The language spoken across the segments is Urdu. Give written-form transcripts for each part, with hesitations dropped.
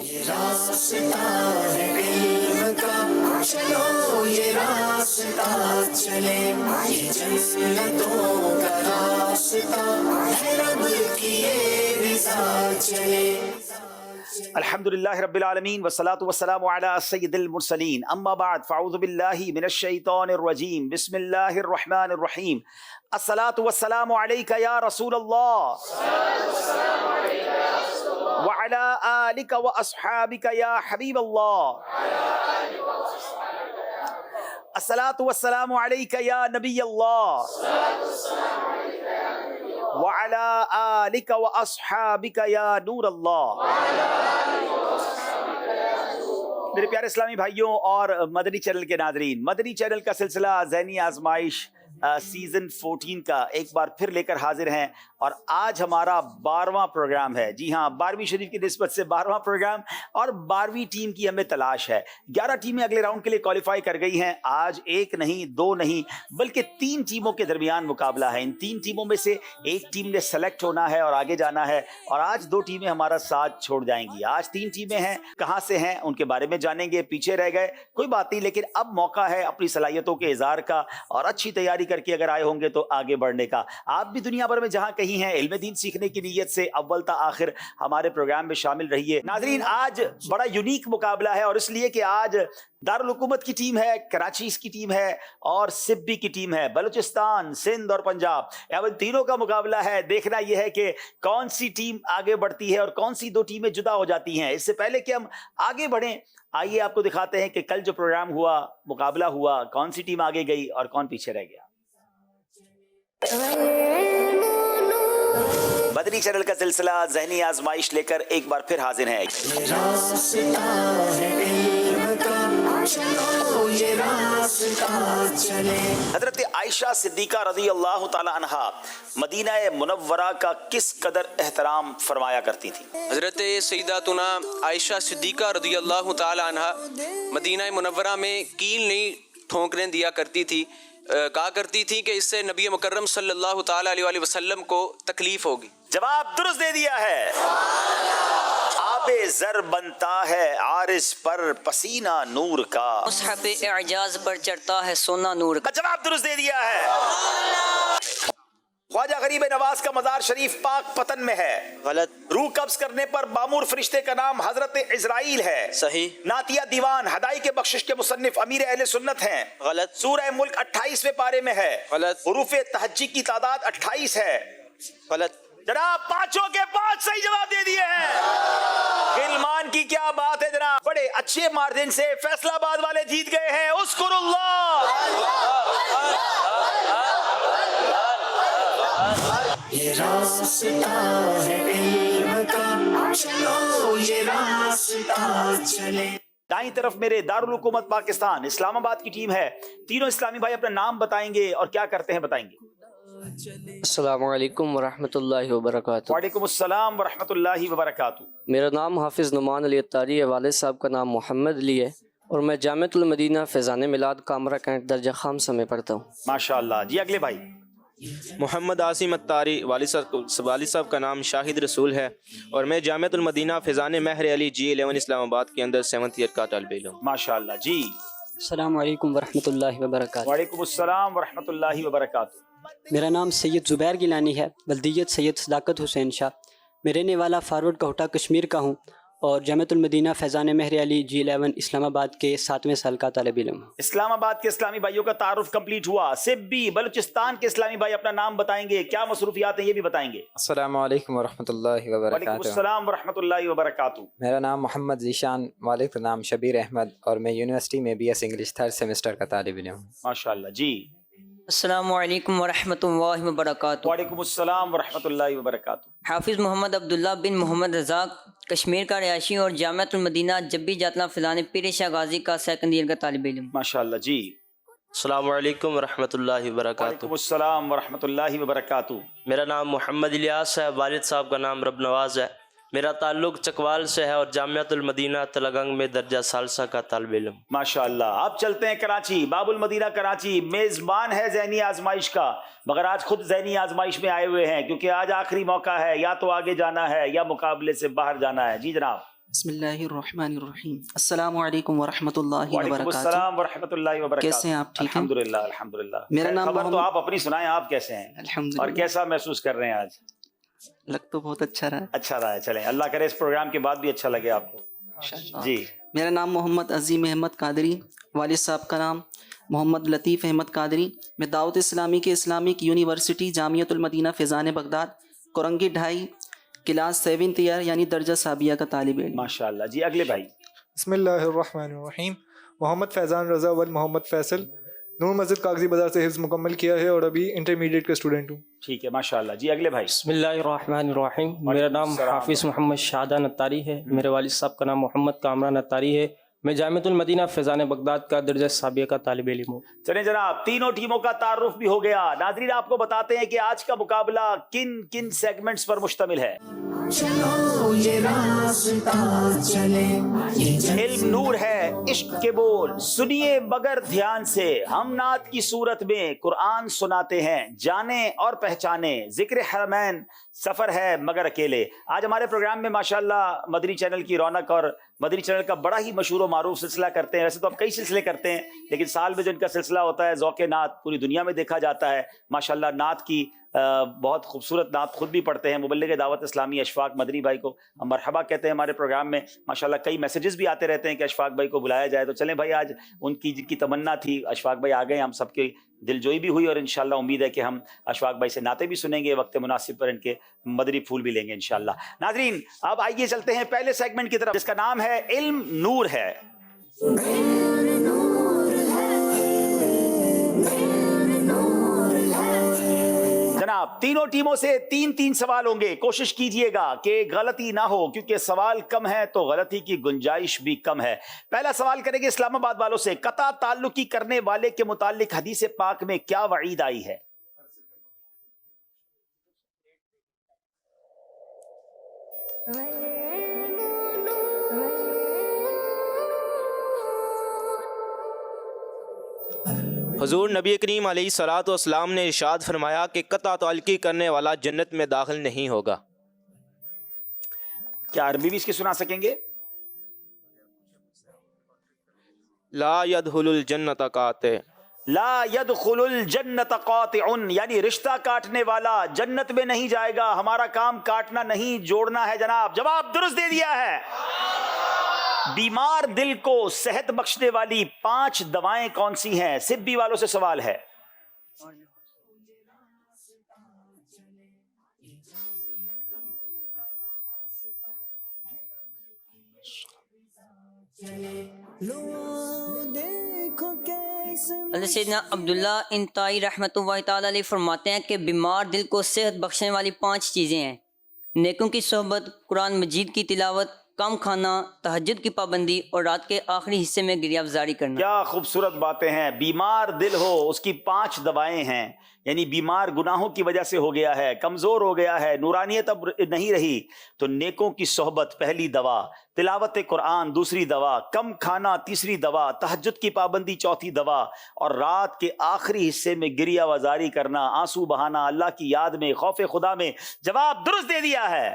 یہ راستہ ہے علم کا، چلو یہ راستہ چلے، یہ جنتوں کا راستہ ہے، رب کی یہ رضا چلے۔ الحمدللہ رب العالمین والصلاة والسلام علی سید المرسلین، اما بعد فاعوذ باللہ من الشیطان الرجیم، بسم اللہ الرحمن الرحیم۔ الصلاة والسلام علیک یا رسول اللہ وعلی آلک واصحابک یا حبیب اللہ۔ الصلاة والسلام علیک یا نبی اللہ وعلی آلک واصحابک یا نور اللہ۔ میرے پیارے اسلامی بھائیوں اور مدنی چینل کے ناظرین، مدنی چینل کا سلسلہ ذہنی آزمائش سیزن 14 کا ایک بار پھر لے کر حاضر ہیں، اور آج ہمارا 12واں پروگرام ہے۔ جی ہاں، 12ویں شریف کی نسبت سے 12واں پروگرام، اور 12ویں ٹیم کی ہمیں تلاش ہے۔ 11 ٹیمیں اگلے راؤنڈ کے لیے کوالیفائی کر گئی ہیں۔ آج ایک نہیں، دو نہیں، بلکہ 3 ٹیموں کے درمیان مقابلہ ہے۔ ان 3 ٹیموں میں سے ایک ٹیم نے سلیکٹ ہونا ہے اور آگے جانا ہے، اور آج 2 ٹیمیں ہمارا ساتھ چھوڑ جائیں گی۔ آج 3 ٹیمیں ہیں، کہاں سے ہیں ان کے بارے میں جانیں گے۔ پیچھے رہ گئے کوئی بات نہیں، لیکن اب موقع ہے اپنی صلاحیتوں کے اظہار کا، اور اچھی تیاری کر کے اگر آئے ہوں گے تو آگے بڑھنے کا۔ آپ بھی دنیا بھر میں جہاں کہیں ہیں، علم دین سیکھنے کی نیت سے اول تا آخر ہمارے پروگرام میں شامل رہیے۔ ناظرین، آج بڑا یونیک مقابلہ ہے، اور اس لیے کہ آج دارالحکومت کی ٹیم ہے، کراچی کی ٹیم ہے، اور سبی کی ٹیم ہے۔ بلوچستان، سندھ اور پنجاب، ان تینوں کا مقابلہ ہے۔ دیکھنا یہ ہے کہ کون سی ٹیم آگے بڑھتی ہے اور کون سی 2 ٹیمیں جدا ہو جاتی ہیں۔ اس سے پہلے کہ ہم آگے بڑھیں، آئیے آپ کو دکھاتے ہیں کہ کل جو پروگرام ہوا، مقابلہ ہوا، کون سی ٹیم آگے گئی اور کون پیچھے رہ گیا۔ مدنی چینل کا سلسلہ ذہنی آزمائش لے کر ایک بار پھر حاضر ہیں۔ حضرت عائشہ صدیقہ رضی اللہ تعالی عنہا مدینہ منورہ کا کس قدر احترام فرمایا کرتی تھی؟ حضرت سیداتنا عائشہ صدیقہ رضی اللہ تعالی عنہا مدینہ منورہ میں کیل نہیں ٹھونکنے دیا کرتی تھی۔ کہا کرتی تھی کہ اس سے نبی مکرم صلی اللہ تعالی علیہ وسلم کو تکلیف ہوگی۔ جواب درست دے دیا ہے۔ آب زر بنتا ہے عارض پر پسینہ نور کا، مصحف اعجاز پر چڑھتا ہے سونا نور کا۔ جواب درست دے دیا ہے۔ خواجہ غریب نواز کا مزار شریف پاک پتن میں ہے۔ غلط۔ روح قبض کرنے پر معمور فرشتے کا نام حضرت عزرائیل ہے۔ صحیح۔ نعتیہ دیوان ہدائی بخشش کے مصنف امیر اہل سنت ہیں۔ غلط۔ سورہ ملک 28ویں پارے میں ہے۔ غلط۔ حروف تہجی کی تعداد 28 ہے۔ غلط۔ جناب 5 کے 5 صحیح جواب دے دیے ہیں۔ غلمان کی کیا بات ہے جناب، بڑے اچھے مارجن سے فیصلہ آباد والے جیت گئے ہیں۔ اذکر اللہ۔ یہ راستہ ہے علم کا، چلو یہ راستہ چلے۔ دائیں طرف میرے دارالحکومت پاکستان اسلام آباد کی ٹیم ہے۔ تینوں اسلامی بھائی اپنا نام بتائیں گے اور کیا کرتے ہیں بتائیں گے۔ السلام علیکم ورحمۃ اللہ وبرکاتہ۔ وعلیکم السلام ورحمۃ اللہ وبرکاتہ۔ میرا نام حافظ نعمان علی اتاری ہے، والد صاحب کا نام محمد علی ہے، اور میں جامعۃ المدینہ فیضان میلاد کامرہ کینٹ درجہ خامسہ میں پڑھتا ہوں۔ ماشاء اللہ جی، اگلے بھائی۔ محمد عاصم اتاری، والد صاحب کا نام شاہد رسول ہے، اور میں جامعۃ المدینہ فیضان مہر علی G11 اسلام آباد کے اندر 7th ایئر کا طالب علم۔ ماشاء اللہ جی۔ السلام علیکم ورحمۃ اللہ وبرکاتہ۔ وعلیکم السلام ورحمۃ اللہ وبرکاتہ۔ میرا نام سید زبیر گیلانی ہے، بلدیت سید صداقت حسین شاہ۔ میں رہنے والا فارورڈ کوہٹا کشمیر کا ہوں، اور جامعۃ المدینہ فیضان مہر علی G11 اسلام آباد کے 7ویں سال کا طالب علم ہوں۔ اسلام آباد کے اسلامی بھائیوں کا تعارف کمپلیٹ ہوا۔ سبی بلوچستان کے اسلامی بھائی اپنا نام بتائیں گے، کیا مصروفیات ہیں یہ بھی بتائیں گے۔ السلام علیکم ورحمۃ اللہ وعلیکم وبرکاتہ۔ السلام ورحمۃ اللہ وبرکاتہ۔ میرا نام محمد ذیشان، والد کا نام شبیر احمد، اور میں یونیورسٹی میں BS انگلش 3rd سیمسٹر کا طالب علم ہوں۔ ماشاء اللہ جی۔ السلام علیکم ورحمۃ اللہ وبرکاتہ۔ وعلیکم السلام ورحمۃ اللہ وبرکاتہ۔ حافظ محمد عبداللہ بن محمد رزاق، کشمیر کا رہائشی اور جامعۃ المدینہ جبی جاتلا فضان پیر شاہ غازی کا 2nd ایئر کا طالب علم۔ ماشاء اللہ جی۔ السلام علیکم ورحمۃ اللہ وبرکاتہ۔ وعلیکم السلام ورحمۃ اللہ وبرکاتہ۔ میرا نام محمد الیاس ہے، والد صاحب کا نام رب نواز ہے، میرا تعلق چکوال سے ہے، اور جامعۃ المدینہ تلگنگ میں درجہ ثالثہ کا طالب علم۔ ماشاء اللہ۔ اب چلتے ہیں کراچی۔ باب المدینہ کراچی میزبان ہے ذہنی آزمائش کا، مگر آج خود ذہنی آزمائش میں آئے ہوئے ہیں، کیونکہ آج آخری موقع ہے، یا تو آگے جانا ہے یا مقابلے سے باہر جانا ہے۔ جی جناب۔ بسم اللہ الرحمن الرحیم. السلام علیکم ورحمۃ اللہ وعلیکم وبرکاتہ. السلام ورحمۃ اللہ وبرکاتہ. کیسے ہیں آپ؟ ٹھیک ہیں؟ الحمدللہ الحمدللہ. میرا نام خبر تو محمد- آپ اپنی سنائیں، آپ کیسے ہیں اور الحمدللہ. کیسا محسوس کر رہے ہیں آج؟ لگ تو بہت اچھا رہا ہے. اچھا رہا ہے، چلیں اللہ کرے اس پروگرام کے بعد بھی اچھا لگے آپ کو. جی میرا نام محمد عظیم احمد قادری، والد صاحب کا نام محمد لطیف احمد قادری. میں دعوت اسلامی کے Islamic university Jamiatul Madina Faizan Baghdad Korangi 2.5 class 7th year یعنی درجہ ثانویہ کا طالب علم. ماشاء اللہ. جی اگلے بھائی. بسم اللہ الرحمن الرحیم. محمد فیضان رضا ول محمد فیصل، نور مسجد کاغذی بازار سے حفظ مکمل کیا ہے اور ابھی انٹرمیڈیٹ کا اسٹوڈنٹ ہوں. ٹھیک ہے ماشاء اللہ. جی اگلے بھائی. بسم اللہ الرحمن الرحیم. میرا نام حافظ محمد شادان اتاری ہے. میرے والد صاحب کا نام محمد کامران اتاری ہے. میں جامعۃ المدینہ فیضان بغداد کا درجہ ثانویہ کا طالب علم ہوں. چلیں جناب، تینوں ٹیموں کا تعارف بھی ہو گیا. ناظرین آپ کو بتاتے ہیں کہ آج کا مقابلہ کن کن سیگمنٹس پر مشتمل ہے. چلو یہ راستہ چلے، علم نور ہے، عشق کے بول سنیے مگر دھیان سے. ہم نعت کی صورت میں قرآن سناتے ہیں، جانیں اور پہچانیں. ذکر حرمین سفر ہے مگر اکیلے. آج ہمارے پروگرام میں ماشاءاللہ مدنی چینل کی رونق اور مدنی چینل کا بڑا ہی مشہور و معروف سلسلہ کرتے ہیں. ویسے تو آپ کئی سلسلے کرتے ہیں، لیکن سال میں جو ان کا سلسلہ ہوتا ہے ذوق نعت پوری دنیا میں دیکھا جاتا ہے. ماشاءاللہ نعت کی بہت خوبصورت نعت خود بھی پڑھتے ہیں. مبلغ دعوت اسلامی اشفاق مدنی بھائی کو ہم مرحبا کہتے ہیں ہمارے پروگرام میں. ماشاءاللہ کئی میسیجز بھی آتے رہتے ہیں کہ اشفاق بھائی کو بلایا جائے. تو چلیں بھائی، آج ان کی جن کی تمنا تھی اشفاق بھائی آ گئے، ہم سب کی دل جوئی بھی ہوئی اور انشاءاللہ امید ہے کہ ہم اشفاق بھائی سے نعتیں بھی سنیں گے، وقت مناسب پر ان کے مدنی پھول بھی لیں گے انشاءاللہ. ناظرین اب آئیے چلتے ہیں پہلے سیگمنٹ کی طرف جس کا نام ہے علم نور ہے. جناب تینوں ٹیموں سے 3 سوال ہوں گے. کوشش کیجئے گا کہ غلطی نہ ہو کیونکہ سوال کم ہے تو غلطی کی گنجائش بھی کم ہے. پہلا سوال کریں گے اسلام آباد والوں سے. قطع تعلقی کرنے والے کے متعلق حدیث پاک میں کیا وعید آئی ہے؟ حضور نبی کریم علیہ الصلوۃ والسلام نے ارشاد فرمایا کہ قطع تعلقی کرنے والا جنت میں داخل نہیں ہوگا. کیا عربی بھی اس کی سنا سکیں گے؟ لا يدخل الجنت قاطع. لا يدخل الجنت قاطع یعنی رشتہ کاٹنے والا جنت میں نہیں جائے گا. ہمارا کام کاٹنا نہیں جوڑنا ہے جناب. جواب درست دے دیا ہے. بیمار دل کو صحت بخشنے والی 5 دوائیں کون سی ہیں؟ سبی والوں سے سوال ہے. حضرت سیدنا عبداللہ انتائی رحمۃ اللہ تعالیٰ علیہ فرماتے ہیں کہ بیمار دل کو صحت بخشنے والی 5 چیزیں ہیں: نیکوں کی صحبت، قرآن مجید کی تلاوت، کم کھانا، تہجد کی پابندی اور رات کے آخری حصے میں گریہ افزاری کرنا. کیا خوبصورت باتیں ہیں. بیمار دل ہو اس کی 5 دوائیں ہیں. یعنی بیمار گناہوں کی وجہ سے ہو گیا ہے، کمزور ہو گیا ہے، نورانیت اب نہیں رہی، تو نیکوں کی صحبت پہلی دوا، تلاوت قرآن دوسری دوا، کم کھانا تیسری دوا، تہجد کی پابندی چوتھی دوا، اور رات کے آخری حصے میں گریہ وزاری کرنا، آنسو بہانا اللہ کی یاد میں، خوف خدا میں. جواب درست دے دیا ہے.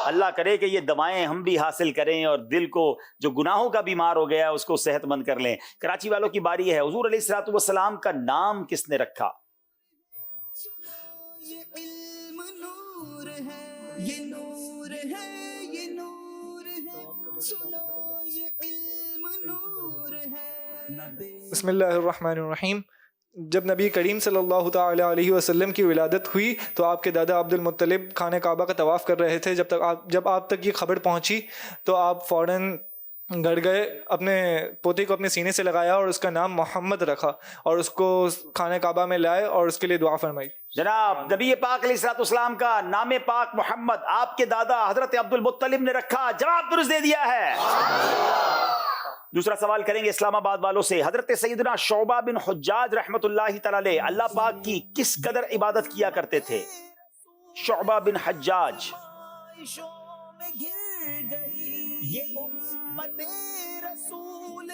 اللہ کرے کہ یہ دوائیں ہم بھی حاصل کریں اور دل کو جو گناہوں کا بیمار ہو گیا ہے اس کو صحت مند کر لیں. کراچی والوں کی باری ہے. حضور علیہ الصلوۃ والسلام کا نام کس نے رکھا؟ یہ علم نور ہے، یہ نور ہے، یہ نور ہے، سنو یہ علم نور ہے. بسم اللہ الرحمن الرحیم. جب نبی کریم صلی اللہ تعالی علیہ وسلم کی ولادت ہوئی تو آپ کے دادا عبد المطلب خانہ کعبہ کا طواف کر رہے تھے. جب آپ تک یہ خبر پہنچی تو آپ فوراً گڑ گئے، اپنے پوتے کو اپنے سینے سے لگایا اور اس کا نام محمد رکھا اور اس کو خانہ کعبہ میں لائے اور اس کے لیے دعا فرمائی. جناب نبی پاک علیہ الصلوۃ والسلام کا نام پاک محمد آپ کے دادا حضرت عبد المطلب نے رکھا. جواب درست دے دیا ہے. دوسرا سوال کریں گے اسلام آباد والوں سے. حضرت سیدنا شعبہ بن حجاج رحمۃ اللہ تعالی علیہ اللہ پاک کی کس قدر عبادت کیا کرتے تھے؟ شعبہ بن حجاج. یہ امت رسول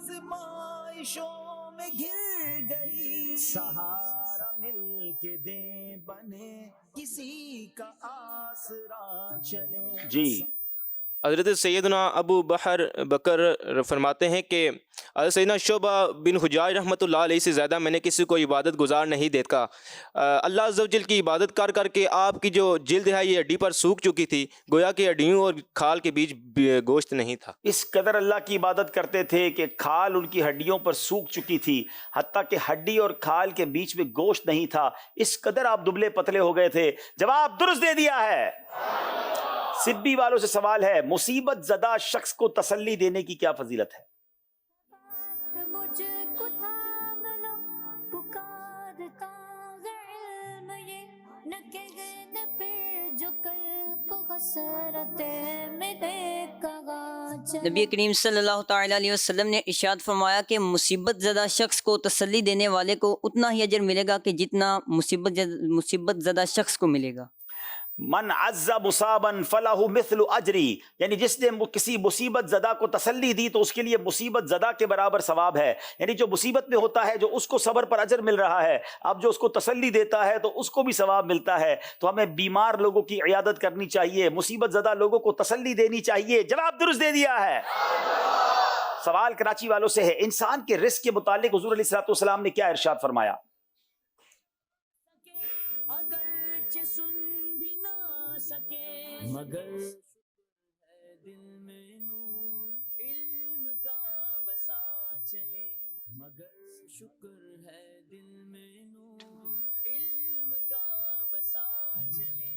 آزمائشوں میں گر گئی، سہارا مل کے دیں بنے کسی کا آسرا چلے. جی حضرت سیدنا ابو بکر فرماتے ہیں کہ حضرت سیدنا شعبہ بن حجاج رحمۃ اللہ علیہ سے زیادہ میں نے کسی کو عبادت گزار نہیں دیکھا. اللہ عز و جل کی عبادت کر کر کے آپ کی جو جلد ہے یہ ہڈی پر سوکھ چکی تھی، گویا کہ ہڈیوں اور کھال کے بیچ گوشت نہیں تھا. اس قدر اللہ کی عبادت کرتے تھے کہ کھال ان کی ہڈیوں پر سوکھ چکی تھی، حتیٰ کہ ہڈی اور کھال کے بیچ میں گوشت نہیں تھا. اس قدر آپ دبلے پتلے ہو گئے تھے. جواب درست دے دیا ہے. سبی والوں سے سوال ہے، مصیبت زدہ شخص کو تسلی دینے کی کیا فضیلت ہے؟ نبی کریم صلی اللہ تعالیٰ علیہ وسلم نے ارشاد فرمایا کہ مصیبت زدہ شخص کو تسلی دینے والے کو اتنا ہی اجر ملے گا کہ جتنا مصیبت زدہ شخص کو ملے گا. من عز مصابا فلہ مثل اجری، یعنی جس نے کسی مصیبت زدہ کو تسلی دی تو اس کے لیے مصیبت زدہ کے برابر ثواب ہے. یعنی جو مصیبت میں ہوتا ہے، جو اس کو صبر پر اجر مل رہا ہے، اب جو اس کو تسلی دیتا ہے تو اس کو بھی ثواب ملتا ہے. تو ہمیں بیمار لوگوں کی عیادت کرنی چاہیے، مصیبت زدہ لوگوں کو تسلی دینی چاہیے. جواب درست دے دیا ہے. سوال کراچی والوں سے ہے، انسان کے رزق کے متعلق حضور علیہ الصلوۃ والسلام نے کیا ارشاد فرمایا؟ مگر ہے دل میں نور علم کا بسا چلے، مگر شکر ہے دل میں نور علم کا بسا چلے.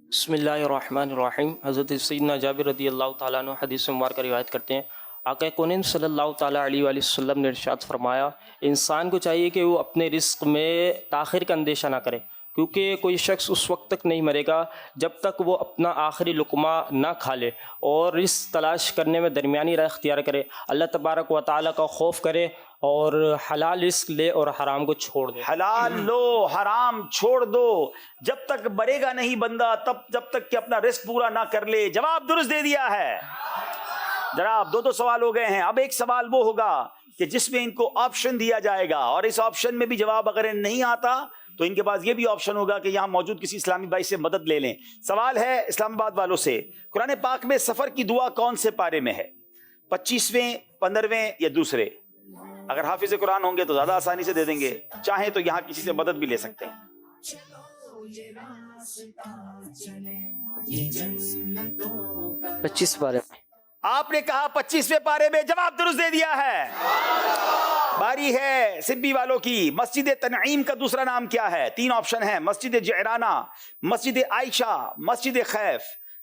بسم اللہ الرحمن الرحیم. حضرت سیدنا جابر رضی اللہ تعالیٰ عنہ حدیث مبارکہ روایت کرتے ہیں، آقا کونین صلی اللہ تعالیٰ علیہ وآلہ وسلم نے ارشاد فرمایا، انسان کو چاہیے کہ وہ اپنے رزق میں تاخیر کا اندیشہ نہ کرے، کیونکہ کوئی شخص اس وقت تک نہیں مرے گا جب تک وہ اپنا آخری لقمہ نہ کھا لے، اور رزق تلاش کرنے میں درمیانی راہ اختیار کرے، اللہ تبارک و تعالیٰ کا خوف کرے اور حلال رزق لے اور حرام کو چھوڑ دے. حلال لو، حرام چھوڑ دو. جب تک مرے گا نہیں بندہ جب تک کہ اپنا رزق پورا نہ کر لے. جواب درست دے دیا ہے. جناب دو سوال ہو گئے ہیں. اب ایک سوال وہ ہوگا کہ جس میں ان کو آپشن دیا جائے گا، اور اس آپشن میں بھی جواب اگر نہیں آتا تو ان کے پاس یہ بھی آپشن ہوگا کہ یہاں موجود کسی اسلامی بھائی سے مدد لے لیں. سوال ہے اسلام آباد والوں سے، قرآن پاک میں سفر کی دعا کون سے پارے میں ہے؟ 25ویں، 15ویں یا دوسرے؟ اگر حافظ قرآن ہوں گے تو زیادہ آسانی سے دے دیں گے، چاہیں تو یہاں کسی سے مدد بھی لے سکتے ہیں. 25 پارے میں. آپ نے کہا 25ویں پارے میں. جواب درست دے دیا ہے. باری ہے سبی والوں کی. مسجد تنعیم کا دوسرا نام کیا ہے؟ 3 آپشن ہیں، مسجد جعرانہ، مسجد عائشہ، مسجد خیف.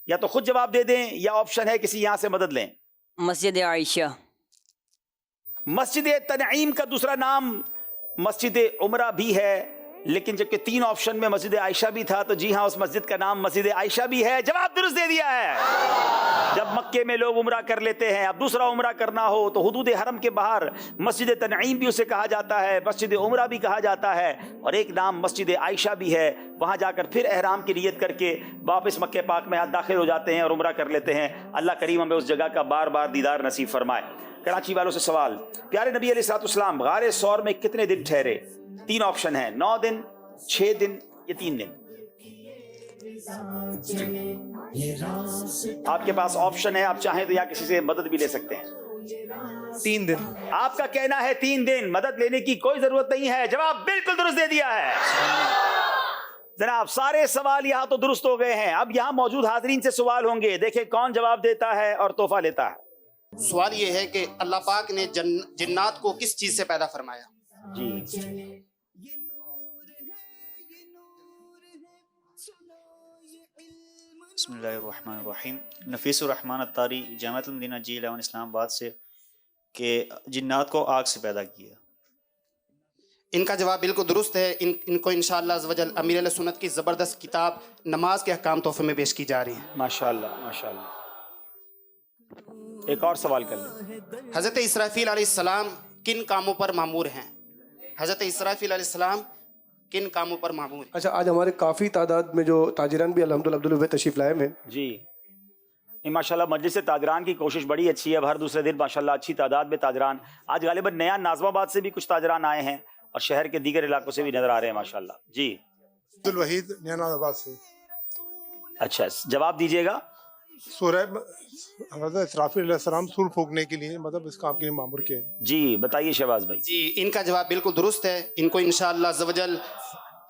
یا تو خود جواب دے دیں یا آپشن ہے کسی یہاں سے مدد لیں. مسجد عائشہ. مسجد تنعیم کا دوسرا نام مسجد عمرہ بھی ہے، لیکن جبکہ 3 آپشن میں مسجد عائشہ بھی تھا تو جی ہاں اس مسجد کا نام مسجد عائشہ بھی ہے. جواب درست دے دیا ہے. جب مکے میں لوگ عمرہ کر لیتے ہیں، اب دوسرا عمرہ کرنا ہو تو حدود حرم کے باہر مسجد تنعیم بھی اسے کہا جاتا ہے، مسجد عمرہ بھی کہا جاتا ہے، اور ایک نام مسجد عائشہ بھی ہے. وہاں جا کر پھر احرام کی نیت کر کے واپس مکہ پاک میں داخل ہو جاتے ہیں اور عمرہ کر لیتے ہیں. اللہ کریم ہمیں اس جگہ کا بار بار دیدار نصیب فرمائے. کراچی والوں سے سوال، پیارے نبی علیہ الصلوۃ والسلام غار ثور میں کتنے دن ٹھہرے؟ 3 آپشن ہیں، 9 دن، 6 دن یا 3 دن. آپ کے پاس آپشن ہے، آپ چاہیں تو یا کسی سے مدد بھی لے سکتے ہیں. 3 دن. آپ کا کہنا ہے 3 دن، مدد لینے کی کوئی ضرورت نہیں ہے. جواب بالکل درست دے دیا ہے. جناب سارے سوال یہاں تو درست ہو گئے ہیں. اب یہاں موجود حاضرین سے سوال ہوں گے، دیکھیں کون جواب دیتا ہے اور تحفہ لیتا ہے. سوال یہ ہے کہ اللہ پاک نے جنات کو کس چیز سے پیدا فرمایا؟ جی بسم اللہ الرحمن الرحیم. نفیس الرحمن الطاری جامعۃ المدینہ G11 اسلام آباد سے کہ جنات کو آگ سے پیدا کیا. ان کا جواب بالکل درست ہے. ان کو انشاءاللہ عز و جل امیر اہل سنت کی زبردست کتاب نماز کے احکام تحفے میں پیش کی جا رہی ہیں. ماشاءاللہ ماشاءاللہ. ایک اور سوال کر لیں. حضرت اسرافیل علیہ السلام کن کاموں پر مامور ہیں؟ حضرت اسرافیل علیہ السلام کن کاموں پر مامور ہیں؟ اچھا، آج ہمارے کافی تعداد میں جو تاجران بھی الحمدللہ عبداللہ تشریف لائے ہیں. جی ماشاءاللہ مجلس تاجران کی کوشش بڑی اچھی ہے. اب ہر دوسرے دن ماشاءاللہ اچھی تعداد میں تاجران. آج غالباً نیا ناظم آباد سے بھی کچھ تاجران آئے ہیں اور شہر کے دیگر علاقوں سے بھی نظر آ رہے ہیں ماشاءاللہ. جی عبدالوحید نیا ناظم آباد سے. اچھا جواب دیجیے گا. سورہ حضرت اسرافیل علیہ السلام سور پھونکنے کے لیے مطلب اس کام کے لیے معمور کیا ہے؟ جی بتائیے شہباز بھائی. جی ان کا جواب بالکل درست ہے. ان کو انشاءاللہ عز و جل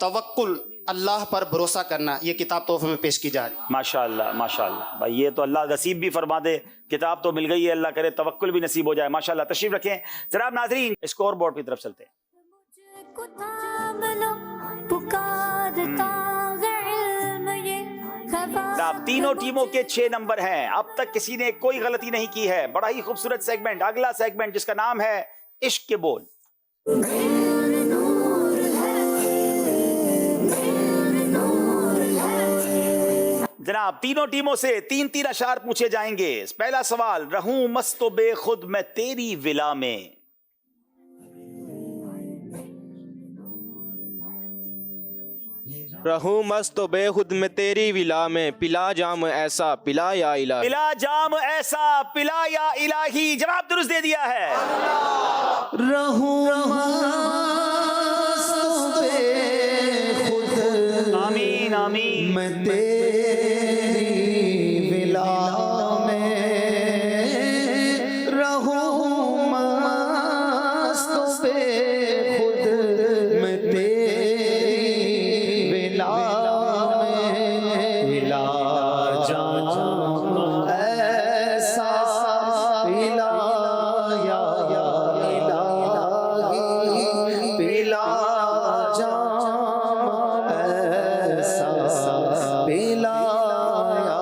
توکل اللہ پر بھروسہ کرنا یہ کتاب تحفے میں پیش کی جا رہی ہے. ماشاءاللہ ماشاءاللہ بھائی، یہ تو اللہ نصیب بھی فرما دے. کتاب تو مل گئی ہے، اللہ کرے توکل بھی نصیب ہو جائے. ماشاءاللہ تشریف رکھیں. جناب ناظرین اسکور بورڈ کی طرف چلتے ہیں. اب تینوں ٹیموں کے 6 نمبر ہیں. اب تک کسی نے کوئی غلطی نہیں کی ہے. بڑا ہی خوبصورت سیگمنٹ، اگلا سیگمنٹ جس کا نام ہے عشق کے بول. جناب تینوں ٹیموں سے 3 اشعار پوچھے جائیں گے. پہلا سوال، رہوں مست و بے خود میں تیری ولا میں. رہوں مست و بے خود میں تیری ولا میں، پلا جام ایسا پلا یا الہی. پلا جام ایسا پلا یا الہی. جواب درست دے دیا ہے. آمین آمین. میں تیری ولا میں رہوں مست بے خود، میں تیری ولا میں پلا جام ایسا پلا یا الہی، پلا جام ایسا پلا یا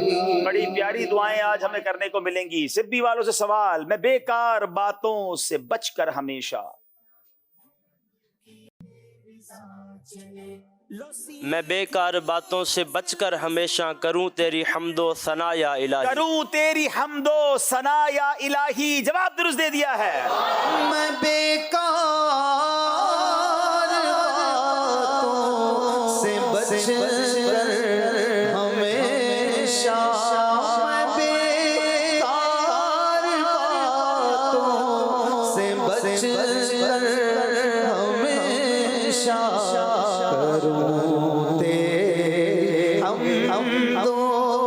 الہی. بڑی پیاری دعائیں آج ہمیں کرنے کو ملیں گی. سبی والوں سے سوال، میں بیکار باتوں سے بچ کر ہمیشہ. میں بیکار باتوں سے بچ کر ہمیشہ کروں تیری حمد و ثنا یا الہی. کروں تیری حمد و ثنا یا الہی. جواب درست دے دیا ہے. میں بیکار باتوں سے بچ کر ہمیشہ، میں بیکار باتوں سے بچ کر ہمیشہ کروں تیری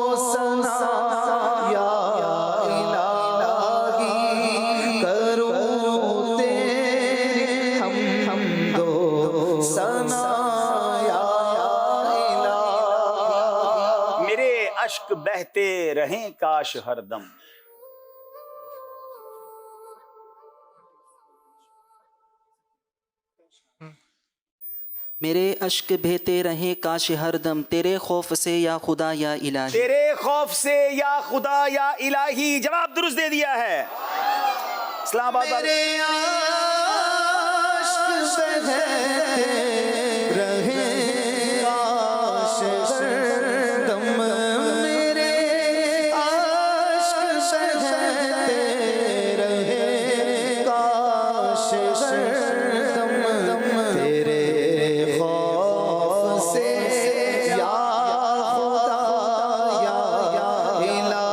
حمد و ثنا یا الہی، کروں تیری حمد و ثنا یا الہی. میرے اشک بہتے رہیں کاش ہر دم. میرے اشک بہتے رہیں کاش ہر دم، تیرے خوف سے یا خدا یا الہی. تیرے خوف سے یا خدا یا الہی. جواب درست دے دیا ہے. اسلام آباد میرے عشق بہتے رہیں کاش ہر دم، میرے عشق بہتے رہیں کاش ہر دم، تیرے خوف سے یا خدا یا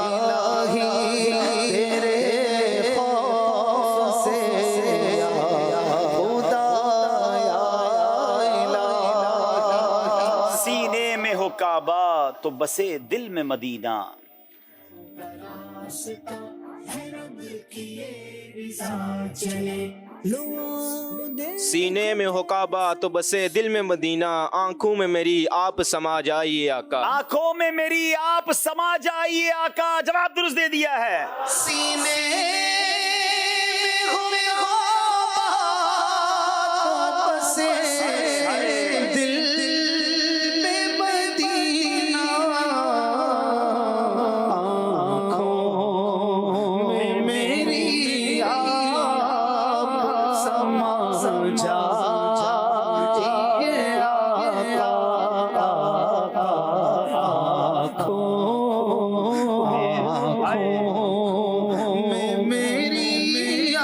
الہی، تیرے خوف سے یا خدا یا الہی. سینے میں ہو کعبہ تو بسے دل میں مدینہ. سینے میں ہو کعبہ تو بسے دل میں مدینہ، آنکھوں میں میری آپ سما جائیے آقا. آنکھوں میں میری آپ سما جائیے آقا. جواب درست دے دیا ہے. سینے میں ہو کعبہ تو بسے دل میں مدینہ، آنکھوں میں میری آپ سما جائیے آقا. آنکھوں میں میری آپ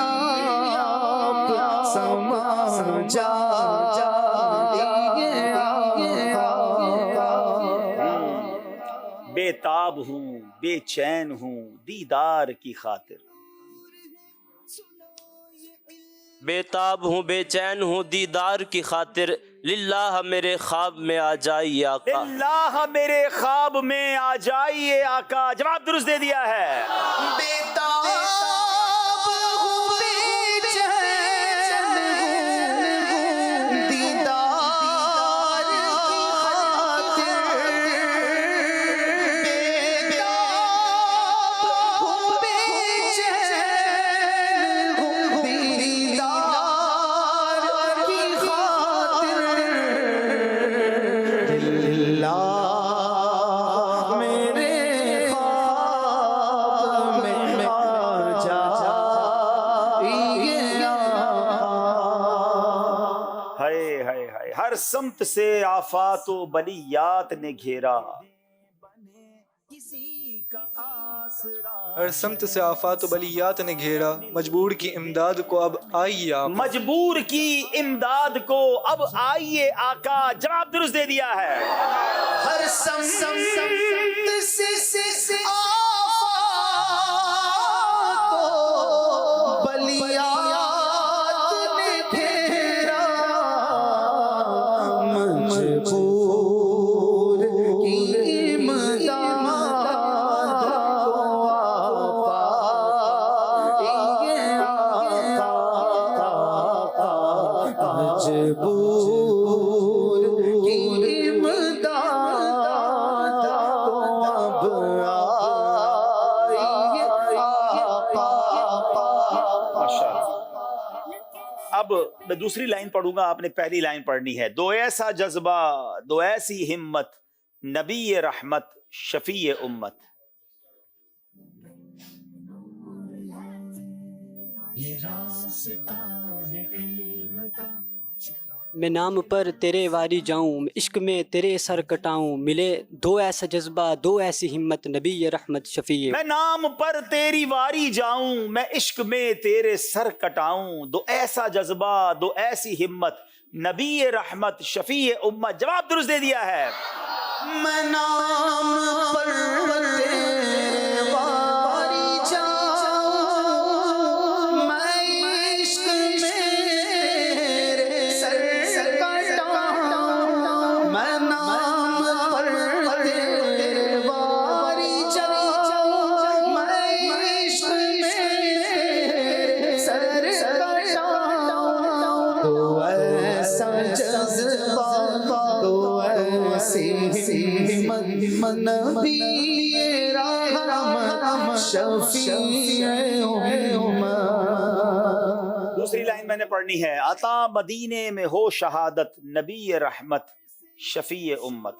سما جائیے آقا. بے تاب ہوں بے چین ہوں دیدار کی خاطر. بے تاب ہوں بے چین ہوں دیدار کی خاطر، للہ میرے خواب میں آ جائیے آقا، اللہ میرے خواب میں آ جائیے آقا. جواب درست دے دیا ہے. ہر سمت سے آفات و بلیات نے گھیرا. ہر سمت سے آفات و بلیات نے گھیرا، مجبور کی امداد کو اب آئیے آقا. مجبور کی امداد کو اب آئیے آقا. جواب درست دے دیا ہے. ہر سمت سے اب میں دوسری لائن پڑھوں گا، آپ نے پہلی لائن پڑھنی ہے. دو ایسا جذبہ، دو ایسی ہمت، نبی رحمت شفیع امت. میں نام پر تیرے واری جاؤں، عشق میں تیرے سر کٹاؤں، ملے دو ایسا جذبہ، دو ایسی ہمت، نبی رحمت شفیع. میں نام پر تیری واری جاؤں، میں عشق میں تیرے سر کٹاؤں، دو ایسا جذبہ، دو ایسی ہمت، نبی رحمت شفیع امت. جواب درست دے دیا ہے. میں نام پر تیرے واری جاؤں، میں عشق میں تیرے سر کٹاؤں، میں نام پر تیرے واری جاؤں، میں عشق میں تیرے سر کٹاؤں. تو ایسا جذبہ، تو ایسی نبی رحمت شفیع امت. دوسری لائن میں نے پڑھنی ہے. عطا مدینے میں ہو شہادت، نبی رحمت شفیع امت.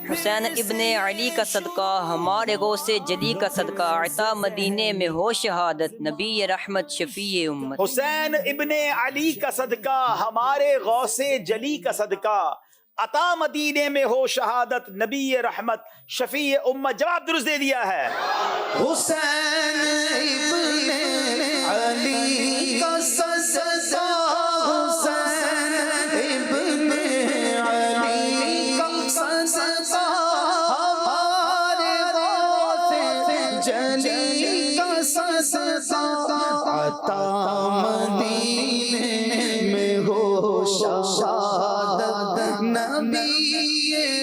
حسین ابن علی کا صدقہ، ہمارے غوث جلی کا صدقہ، عطا مدینے میں ہو شہادت، نبی رحمت شفیع امت. حسین ابن علی کا صدقہ، ہمارے غوث جلی کا صدقہ، عطا مدینے میں ہو شہادت، نبی رحمت شفیع امت. جواب درست دے دیا ہے. حسین ابن علی کا صدقہ، حسین ابن علی کا صدقہ، ہمارے غوث جلی کا صدقہ، عطا مدینے میں ہو شہادت، نبی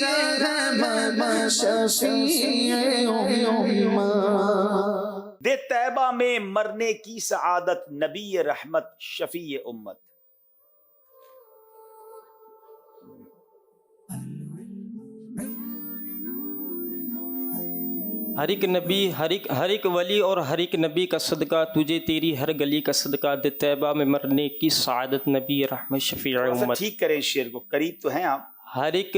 رحمت شفیع امت. دے طیبہ میں مرنے کی سعادت، نبی رحمت شفیع امت. ہر ایک نبی، ہر ایک ولی اور ہر ایک نبی کا صدقہ، تجھے تیری ہر گلی کا صدقہ، دے طیبہ میں مرنے کی سعادت، نبی رحمت شفیع امت. ٹھیک کریں شعر کو، قریب تو ہیں آپ. ہر ایک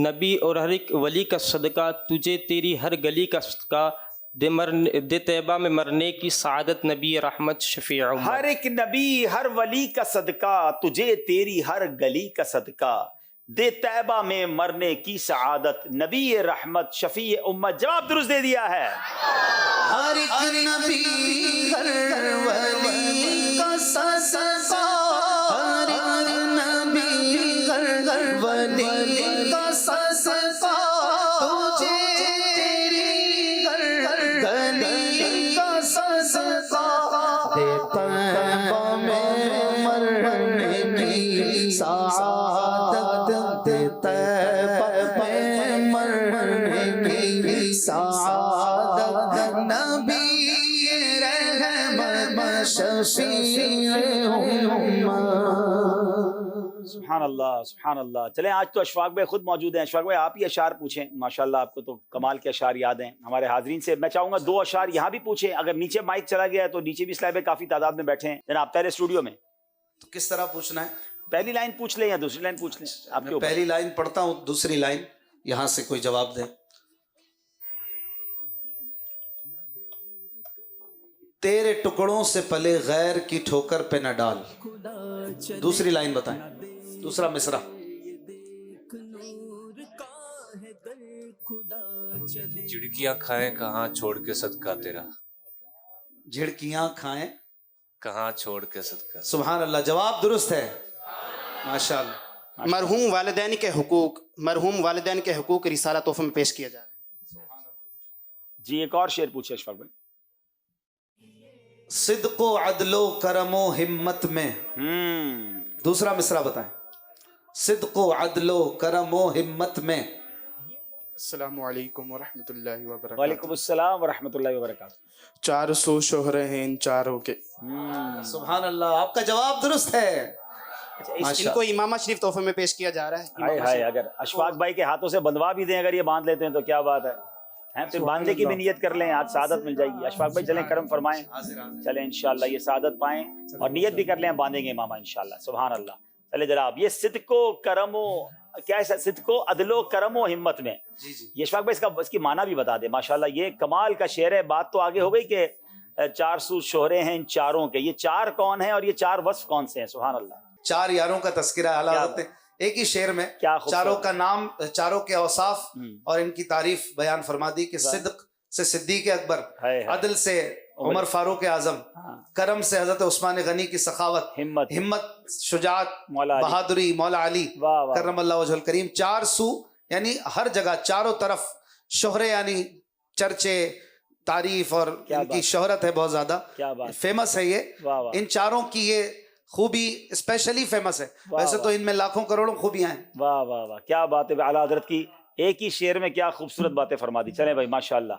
نبی اور ہر ایک ولی کا صدقہ، تجھے تیری ہر گلی کا صدقہ، دے طیبہ میں مرنے کی سعادت، نبی رحمت شفیع امت. ہر ایک نبی، ہر ولی کا صدقہ، تجھے تیری ہر گلی کا صدقہ، دے طیبہ میں مرنے کی سعادت، نبی رحمت شفیع امت. جواب درست دے دیا ہے. ہر ایک نبی، ہر ولی کا صدقہ، ہر ایک نبی، ہر ولی کا صدقہ، تجھے تیری ہر گلی کا صدقہ، دے طیبہ سبحان اللہ سبحان اللہ. چلیں آج تو اشفاق بھائی خود موجود ہیں. اشفاق بھائی آپ ہی اشعار پوچھیں. ماشاءاللہ آپ کو تو کمال کے اشعار یاد ہیں. ہمارے حاضرین سے میں چاہوں گا 2 اشعار یہاں بھی پوچھیں. اگر نیچے مائک چلا گیا ہے تو نیچے بھی اسلام کافی تعداد میں بیٹھے ہیں جناب پہلے اسٹوڈیو میں. تو کس طرح پوچھنا ہے؟ پہلی لائن پوچھ لیں یا دوسری لائن پوچھ لیں آپ کے اوپر. پہلی لائن پڑھتا ہوں, دوسری لائن یہاں سے کوئی جواب دے. تیرے ٹکڑوں سے پلے غیر کی ٹھوکر پہ نہ ڈال. دوسری لائن بتائیں, دوسرا مصرع. جھڑکیاں کھائیں کہاں چھوڑ کے صدقہ تیرا. جھڑکیاں کھائیں کہاں چھوڑ کے صدقہ. سبحان اللہ, جواب درست ہے ماشاءاللہ. مرحوم والدین کے حقوق, مرحوم والدین کے حقوق رسالہ تحفہ میں پیش کیا جائے. جی ایک اور شعر پوچھے اشفاق بھائی. صدق و عدل و کرم و ہمت میں. دوسرا مصرع بتائیں. صدق و عدل و کرم و ہمت میں. السلام علیکم ورحمۃ اللہ وبرکاتہ. وعلیکم السلام ورحمۃ اللہ وبرکاتہ. 400 شوہرے ہیں ان چاروں کے. سبحان اللہ, آپ کا جواب درست ہے. ان کو امامہ شریف تحفے میں پیش کیا جا رہا ہے. ہائے ہائے, اگر اشفاق بھائی کے ہاتھوں سے بندوا بھی دیں اگر یہ باندھ لیتے ہیں تو کیا بات ہے. پھر باندھنے کی بھی نیت کر لیں, آج سعادت مل جائے گی. اشفاق بھائی چلیں کرم فرمائیں, چلیں انشاءاللہ یہ سعادت پائیں اور نیت بھی کر لیں, باندھیں گے امامہ انشاءاللہ. سبحان اللہ. چلے جناب, یہ صدق و کرم و کیا ہے, صدق و عدل و کرم و ہمت میں. یہ اشفاق بھائی اس کی معنی بھی بتا دیں. ماشاءاللہ یہ کمال کا شعر ہے. بات تو آگے ہو گئی کہ 400 شوہرے ہیں ان چاروں کے. یہ 4 کون ہیں اور یہ 4 وصف کون سے ہیں؟ سبحان اللہ. 4 یاروں کا تذکرہ اعلیٰ حضرت نے ایک ہی شعر میں چاروں کا نام, چاروں کے اوصاف اور ان کی تعریف بیان فرما دی کہ صدق سے صدیق اکبر, عدل سے عمر فاروق اعظم, کرم سے حضرت عثمان غنی کی سخاوت, ہمت شجاعت بہادری مولا علی کرم اللہ وجہ الکریم. 4 سو یعنی ہر جگہ چاروں طرف شہرے یعنی چرچے تعریف اور ان کی شہرت ہے بہت زیادہ, فیمس ہے یہ. ان چاروں کی یہ خوبی اسپیشلی فیمس ہے. ویسے تو ان میں لاکھوں کروڑوں خوبیاں ہیں. واہ واہ واہ, کیا بات ہے. اعلیٰ حضرت کی ایک ہی شعر میں کیا خوبصورت باتیں فرما دی. چلیں بھائی ماشاءاللہ.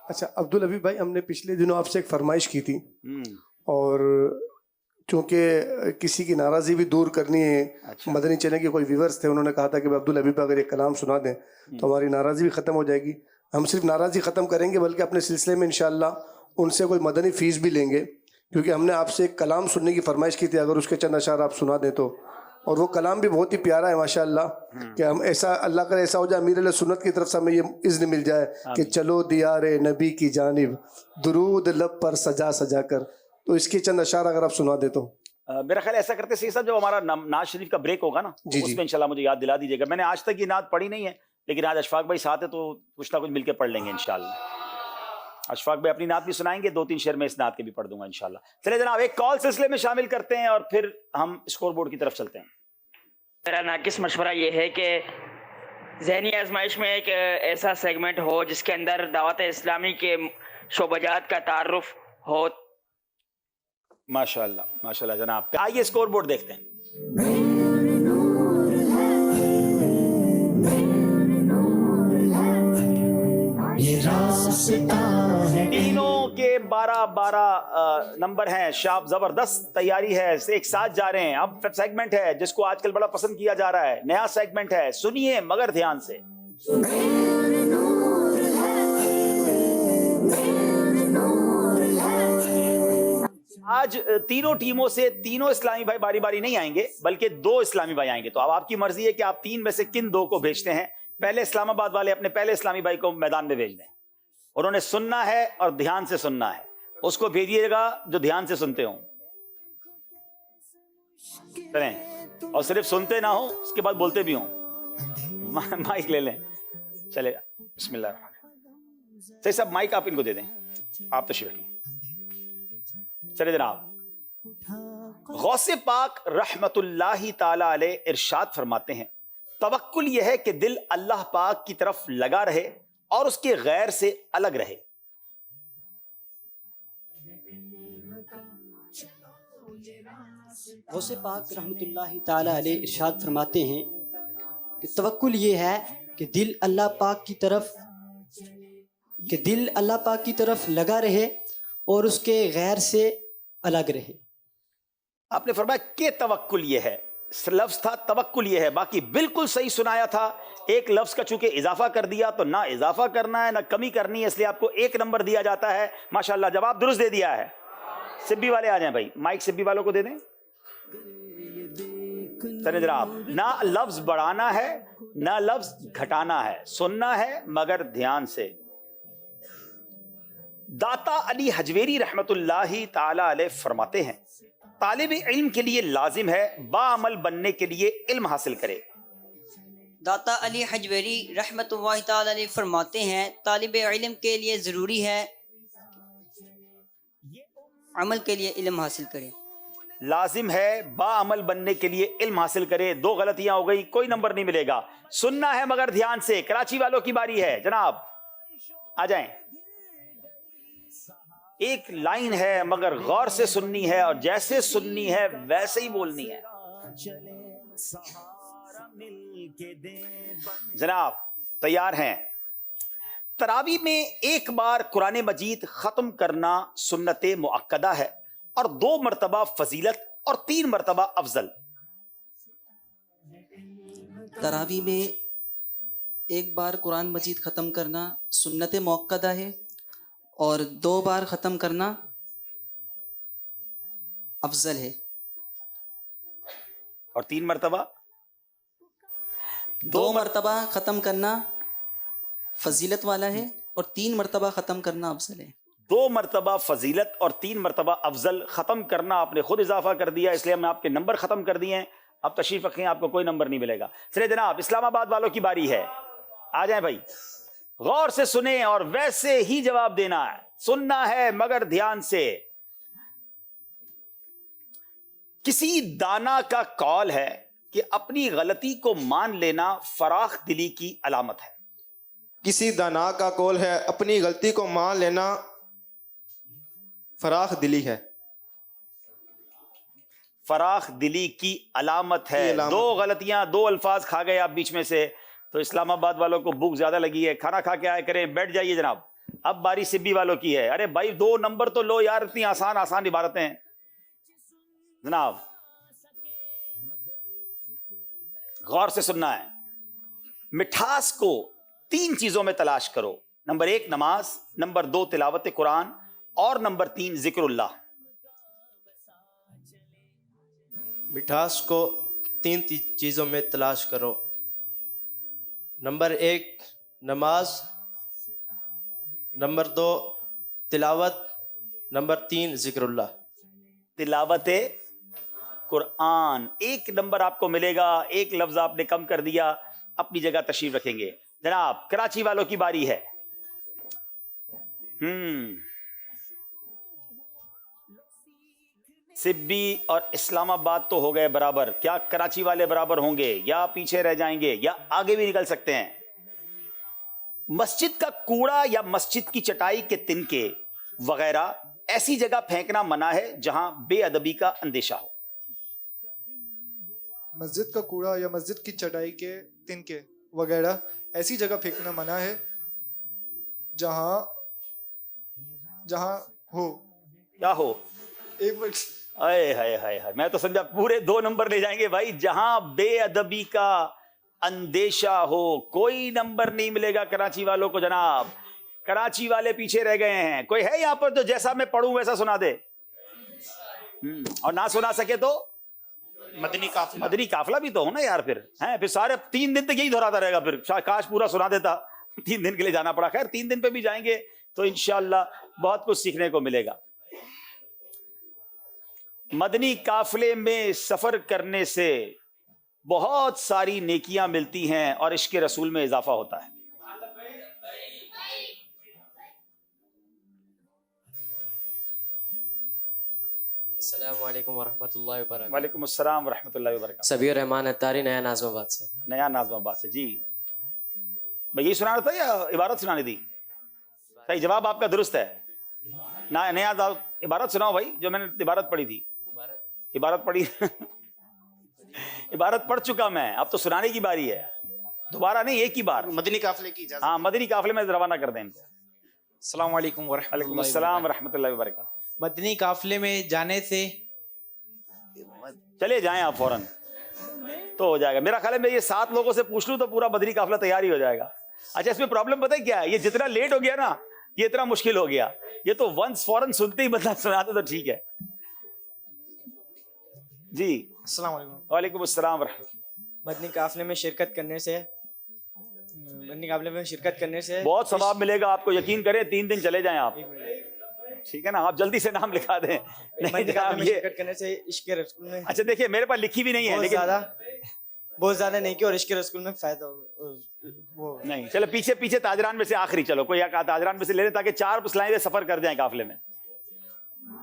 اچھا عبدالحبیب بھائی, ہم نے پچھلے دنوں آپ سے ایک فرمائش کی تھی اور چونکہ کسی کی ناراضی بھی دور کرنی ہے, مدنی چینل کے کوئی ویورز تھے, انہوں نے کہا تھا کہ عبدالحبیب اگر ایک کلام سنا دیں تو ہماری ناراضی بھی ختم ہو جائے گی. ہم صرف ناراضی ختم کریں گے بلکہ اپنے سلسلے میں انشاءاللہ ان سے کوئی مدنی فیس بھی لیں گے, کیونکہ ہم نے آپ سے ایک کلام سننے کی فرمائش کی تھی, اگر اس کے چند اشعار آپ سنا دیں تو. اور وہ کلام بھی بہت ہی پیارا ہے ماشاءاللہ, کہ ہم ایسا اللہ کرے ایسا ہو جائے امیر علیہ سنت کی طرف سے ہمیں یہ اذن مل جائے کہ چلو دیار نبی کی جانب درود لب پر سجا سجا کر. تو اس کے چند اشعار اگر آپ سنا دیں تو. میرا خیال ایسا کرتے ہیں صاحب, جو ہمارا ناز شریف کا بریک ہوگا نا اس میں انشاءاللہ مجھے یاد دلا دیجیے گا. میں نے آج تک یہ نعت پڑھی نہیں ہے, لیکن آج اشفاق بھائی ساتھ ہے تو کچھ نہ کچھ مل کے پڑھ لیں گے انشاءاللہ. اشفاق بھائی اپنی نعت بھی سنائیں گے, 2-3 شعر میں اس نعت کے بھی پڑھ دوں گا انشاءاللہ. چلے جناب ایک کال سلسلے میں شامل کرتے ہیں اور پھر ہم اسکور بورڈ کی طرف چلتے ہیں. میرا ناقص مشورہ یہ ہے کہ ذہنی آزمائش میں ایک ایسا سیگمنٹ ہو جس کے اندر دعوت اسلامی کے شعبجات کا تعارف ہو. ماشاءاللہ ماشاءاللہ جناب. آئیے اسکور بورڈ دیکھتے ہیں. تینوں کے 12 نمبر ہیں. شاپ زبردست تیاری ہے, ایک ساتھ جا رہے ہیں. اب سیگمنٹ ہے جس کو آج کل بڑا پسند کیا جا رہا ہے, نیا سیگمنٹ ہے, سنیے مگر دھیان سے. آج تینوں ٹیموں سے تینوں اسلامی بھائی باری باری نہیں آئیں گے بلکہ 2 اسلامی بھائی آئیں گے. تو اب آپ کی مرضی ہے کہ آپ 3 میں سے کن 2 کو بھیجتے ہیں. پہلے اسلام آباد والے اپنے پہلے اسلامی بھائی کو میدان میں بھیج دیں. انہوں نے سننا ہے اور دھیان سے سننا ہے. اس کو بھیجیے گا جو دھیان سے سنتے ہوں. چلیں, اور صرف سنتے نہ ہوں, اس کے بعد بولتے بھی ہوں. مائک لے لیں. چلے بسم اللہ الرحمن الرحیم. صحیح صاحب مائک آپ ان کو دے دیں, آپ تشریف رکھیں. چلے جناب. غوث پاک رحمت اللہ تعالی علیہ ارشاد فرماتے ہیں, توکل یہ ہے کہ دل اللہ پاک کی طرف لگا رہے اور اس کے غیر سے الگ رہے. غوث پاک رحمۃ اللہ تعالی علیہ ارشاد فرماتے ہیں کہ توکل یہ ہے کہ دل اللہ پاک کی طرف لگا رہے اور اس کے غیر سے الگ رہے. آپ نے فرمایا کہ توکل یہ ہے، لفظ تھا توکل یہ ہے، باقی بالکل صحیح سنایا تھا. ایک لفظ کا چونکہ اضافہ کر دیا تو نہ اضافہ کرنا ہے نہ کمی کرنی ہے، اس لیے آپ کو 1 نمبر دیا جاتا ہے. ماشاءاللہ جواب درست دے دیا ہے. سبی والے آ جائیں بھائی، مائک سبی والوں کو دے دیں. چلیں جناب، نہ لفظ بڑھانا ہے نہ لفظ گھٹانا ہے، سننا ہے مگر دھیان سے. داتا علی حجویری رحمت اللہ تعالی علیہ فرماتے ہیں طالب علم کے لیے لازم ہے باعمل بننے کے لیے علم حاصل کرے. داتا علی حجویری رحمت اللہ تعالی علیہ فرماتے ہیں طالب علم کے لیے ضروری ہے عمل کے لیے علم حاصل کرے. لازم ہے باعمل بننے کے لیے علم حاصل کرے. 2 غلطیاں ہو گئی، کوئی نمبر نہیں ملے گا. سننا ہے مگر دھیان سے. کراچی والوں کی باری ہے، جناب آ جائیں. ایک لائن ہے مگر غور سے سننی ہے اور جیسے سننی ہے ویسے ہی بولنی ہے. جناب تیار ہیں؟ تراویح میں 1 بار قرآن مجید ختم کرنا سنت مؤکدہ ہے اور 2 مرتبہ فضیلت اور 3 مرتبہ افضل. تراویح میں 1 بار قرآن مجید ختم کرنا سنت مؤکدہ ہے اور 2 بار ختم کرنا افضل ہے. اور 3 مرتبہ 2 مرتبہ ختم کرنا فضیلت والا ہے اور 3 مرتبہ ختم کرنا افضل ہے. 2 مرتبہ فضیلت اور 3 مرتبہ افضل. ختم کرنا آپ نے خود اضافہ کر دیا، اس لیے ہم نے آپ کے نمبر ختم کر دیے ہیں. اب تشریف رکھیں، آپ کو کوئی نمبر نہیں ملے گا. چلے جناب اسلام آباد والوں کی باری ہے، آ جائیں بھائی. غور سے سنیں اور ویسے ہی جواب دینا ہے. سننا ہے مگر دھیان سے. کسی دانا کا قول ہے کہ اپنی غلطی کو مان لینا فراخ دلی کی علامت ہے. کسی دانا کا قول ہے اپنی غلطی کو مان لینا فراخ دلی ہے. فراخ دلی کی علامت ہے. 2 غلطیاں، 2 الفاظ کھا گئے آپ بیچ میں سے. تو اسلام آباد والوں کو بھوک زیادہ لگی ہے، کھانا کھا کے آئے کریں. بیٹھ جائیے جناب. اب باری سبی والوں کی ہے. ارے بھائی 2 نمبر تو لو یار، اتنی آسان آسان عبارتیں ہیں جناب. غور سے سننا ہے. مٹھاس کو 3 چیزوں میں تلاش کرو. نمبر 1 نماز، نمبر 2 تلاوت قرآن اور نمبر 3 ذکر اللہ. مٹھاس کو 3 چیزوں میں تلاش کرو. نمبر 1 نماز، نمبر 2 تلاوت، نمبر 3 ذکر اللہ. تلاوت قرآن 1 نمبر آپ کو ملے گا. 1 لفظ آپ نے کم کر دیا، اپنی جگہ تشریف رکھیں گے. جناب کراچی والوں کی باری ہے. سبی اور اسلام آباد تو ہو گئے برابر. کیا کراچی والے برابر ہوں گے یا پیچھے رہ جائیں گے یا آگے بھی نکل سکتے ہیں؟ مسجد کا کوڑا یا مسجد کی چٹائی کے تنکے وغیرہ ایسی جگہ پھینکنا منع ہے جہاں بے ادبی کا اندیشہ ہو. مسجد کا کوڑا یا مسجد کی چٹائی کے تنکے وغیرہ ایسی جگہ پھینکنا منع ہے جہاں ہو. کیا ہو؟ ایک منٹ. اے ہائے ہائے ہائے، میں تو سمجھا پورے 2 نمبر لے جائیں گے بھائی. جہاں بے ادبی کا اندیشہ ہو. کوئی نمبر نہیں ملے گا کراچی والوں کو جناب. کراچی والے پیچھے رہ گئے ہیں. کوئی ہے یہاں پر جو جیسا میں پڑھوں ویسا سنا دے؟ اور نہ سنا سکے تو مدنی قافلہ. مدنی قافلہ بھی تو ہو نا یار. پھر سارے 3 دن تک یہی دہراتا رہے گا. پھر کاش پورا سنا دیتا. 3 دن کے لیے جانا پڑا. خیر 3 دن پہ بھی جائیں گے تو انشاءاللہ بہت کچھ سیکھنے کو ملے گا. مدنی قافلے میں سفر کرنے سے بہت ساری نیکیاں ملتی ہیں اور عشق رسول میں اضافہ ہوتا ہے. السلام علیکم ورحمۃ اللہ وبرکاتہ. وعلیکم السلام ورحمۃ اللہ وبرکاتہ. سبی الرحمان اتاری، نیا نازم آباد سے. نیا نازم آباد سے. جی میں یہی سنانا تھا یا عبارت سنانی تھی؟ صحیح جواب آپ کا درست ہے. نیا عبارت سناؤ بھائی. جو میں نے عبارت پڑھی تھی، عبارت پڑھی عبارت پڑھ چکا میں. اب تو سنانے کی باری ہے. دوبارہ نہیں، ایک ہی بار. مدنی قافلے کی اجازت. ہاں مدنی قافلے میں روانہ کر دیں ان کو. السلام علیکم وعلیکم السلام ورحمۃ اللہ وبرکاتہ. مدنی قافلے میں جانے سے چلے جائیں آپ فوراً تو ہو جائے گا. میرا خیال ہے میں یہ 7 لوگوں سے پوچھ لوں تو پورا مدنی قافلہ تیار ہی ہو جائے گا. اچھا اس میں پرابلم پتہ ہے کیا ہے؟ یہ جتنا لیٹ ہو گیا نا یہ اتنا مشکل ہو گیا. یہ تو ونس فوراً سنتے ہی بندہ سناتے تو ٹھیک ہے. جی السلام علیکم. وعلیکم السلام ورحمۃ اللہ. مدنی قافلے میں شرکت کرنے سے بہت ثواب ملے گا آپ کو, یقین کریں. 3 دن چلے جائیں آپ, ٹھیک ہے نا. آپ جلدی سے نام لکھا دیں. شرکت کرنے سے عشق رسول میں اچھا دیکھیے میرے پاس لکھی بھی نہیں ہے لیکن بہت زیادہ نہیں کیا, اور عشق رسول میں فائدہ وہ نہیں. چلو پیچھے تاجران میں سے آخری, چلو کوئی تاجران میں سے لے لیں تاکہ 4 پسلائیں سفر کر جائیں قافلے میں.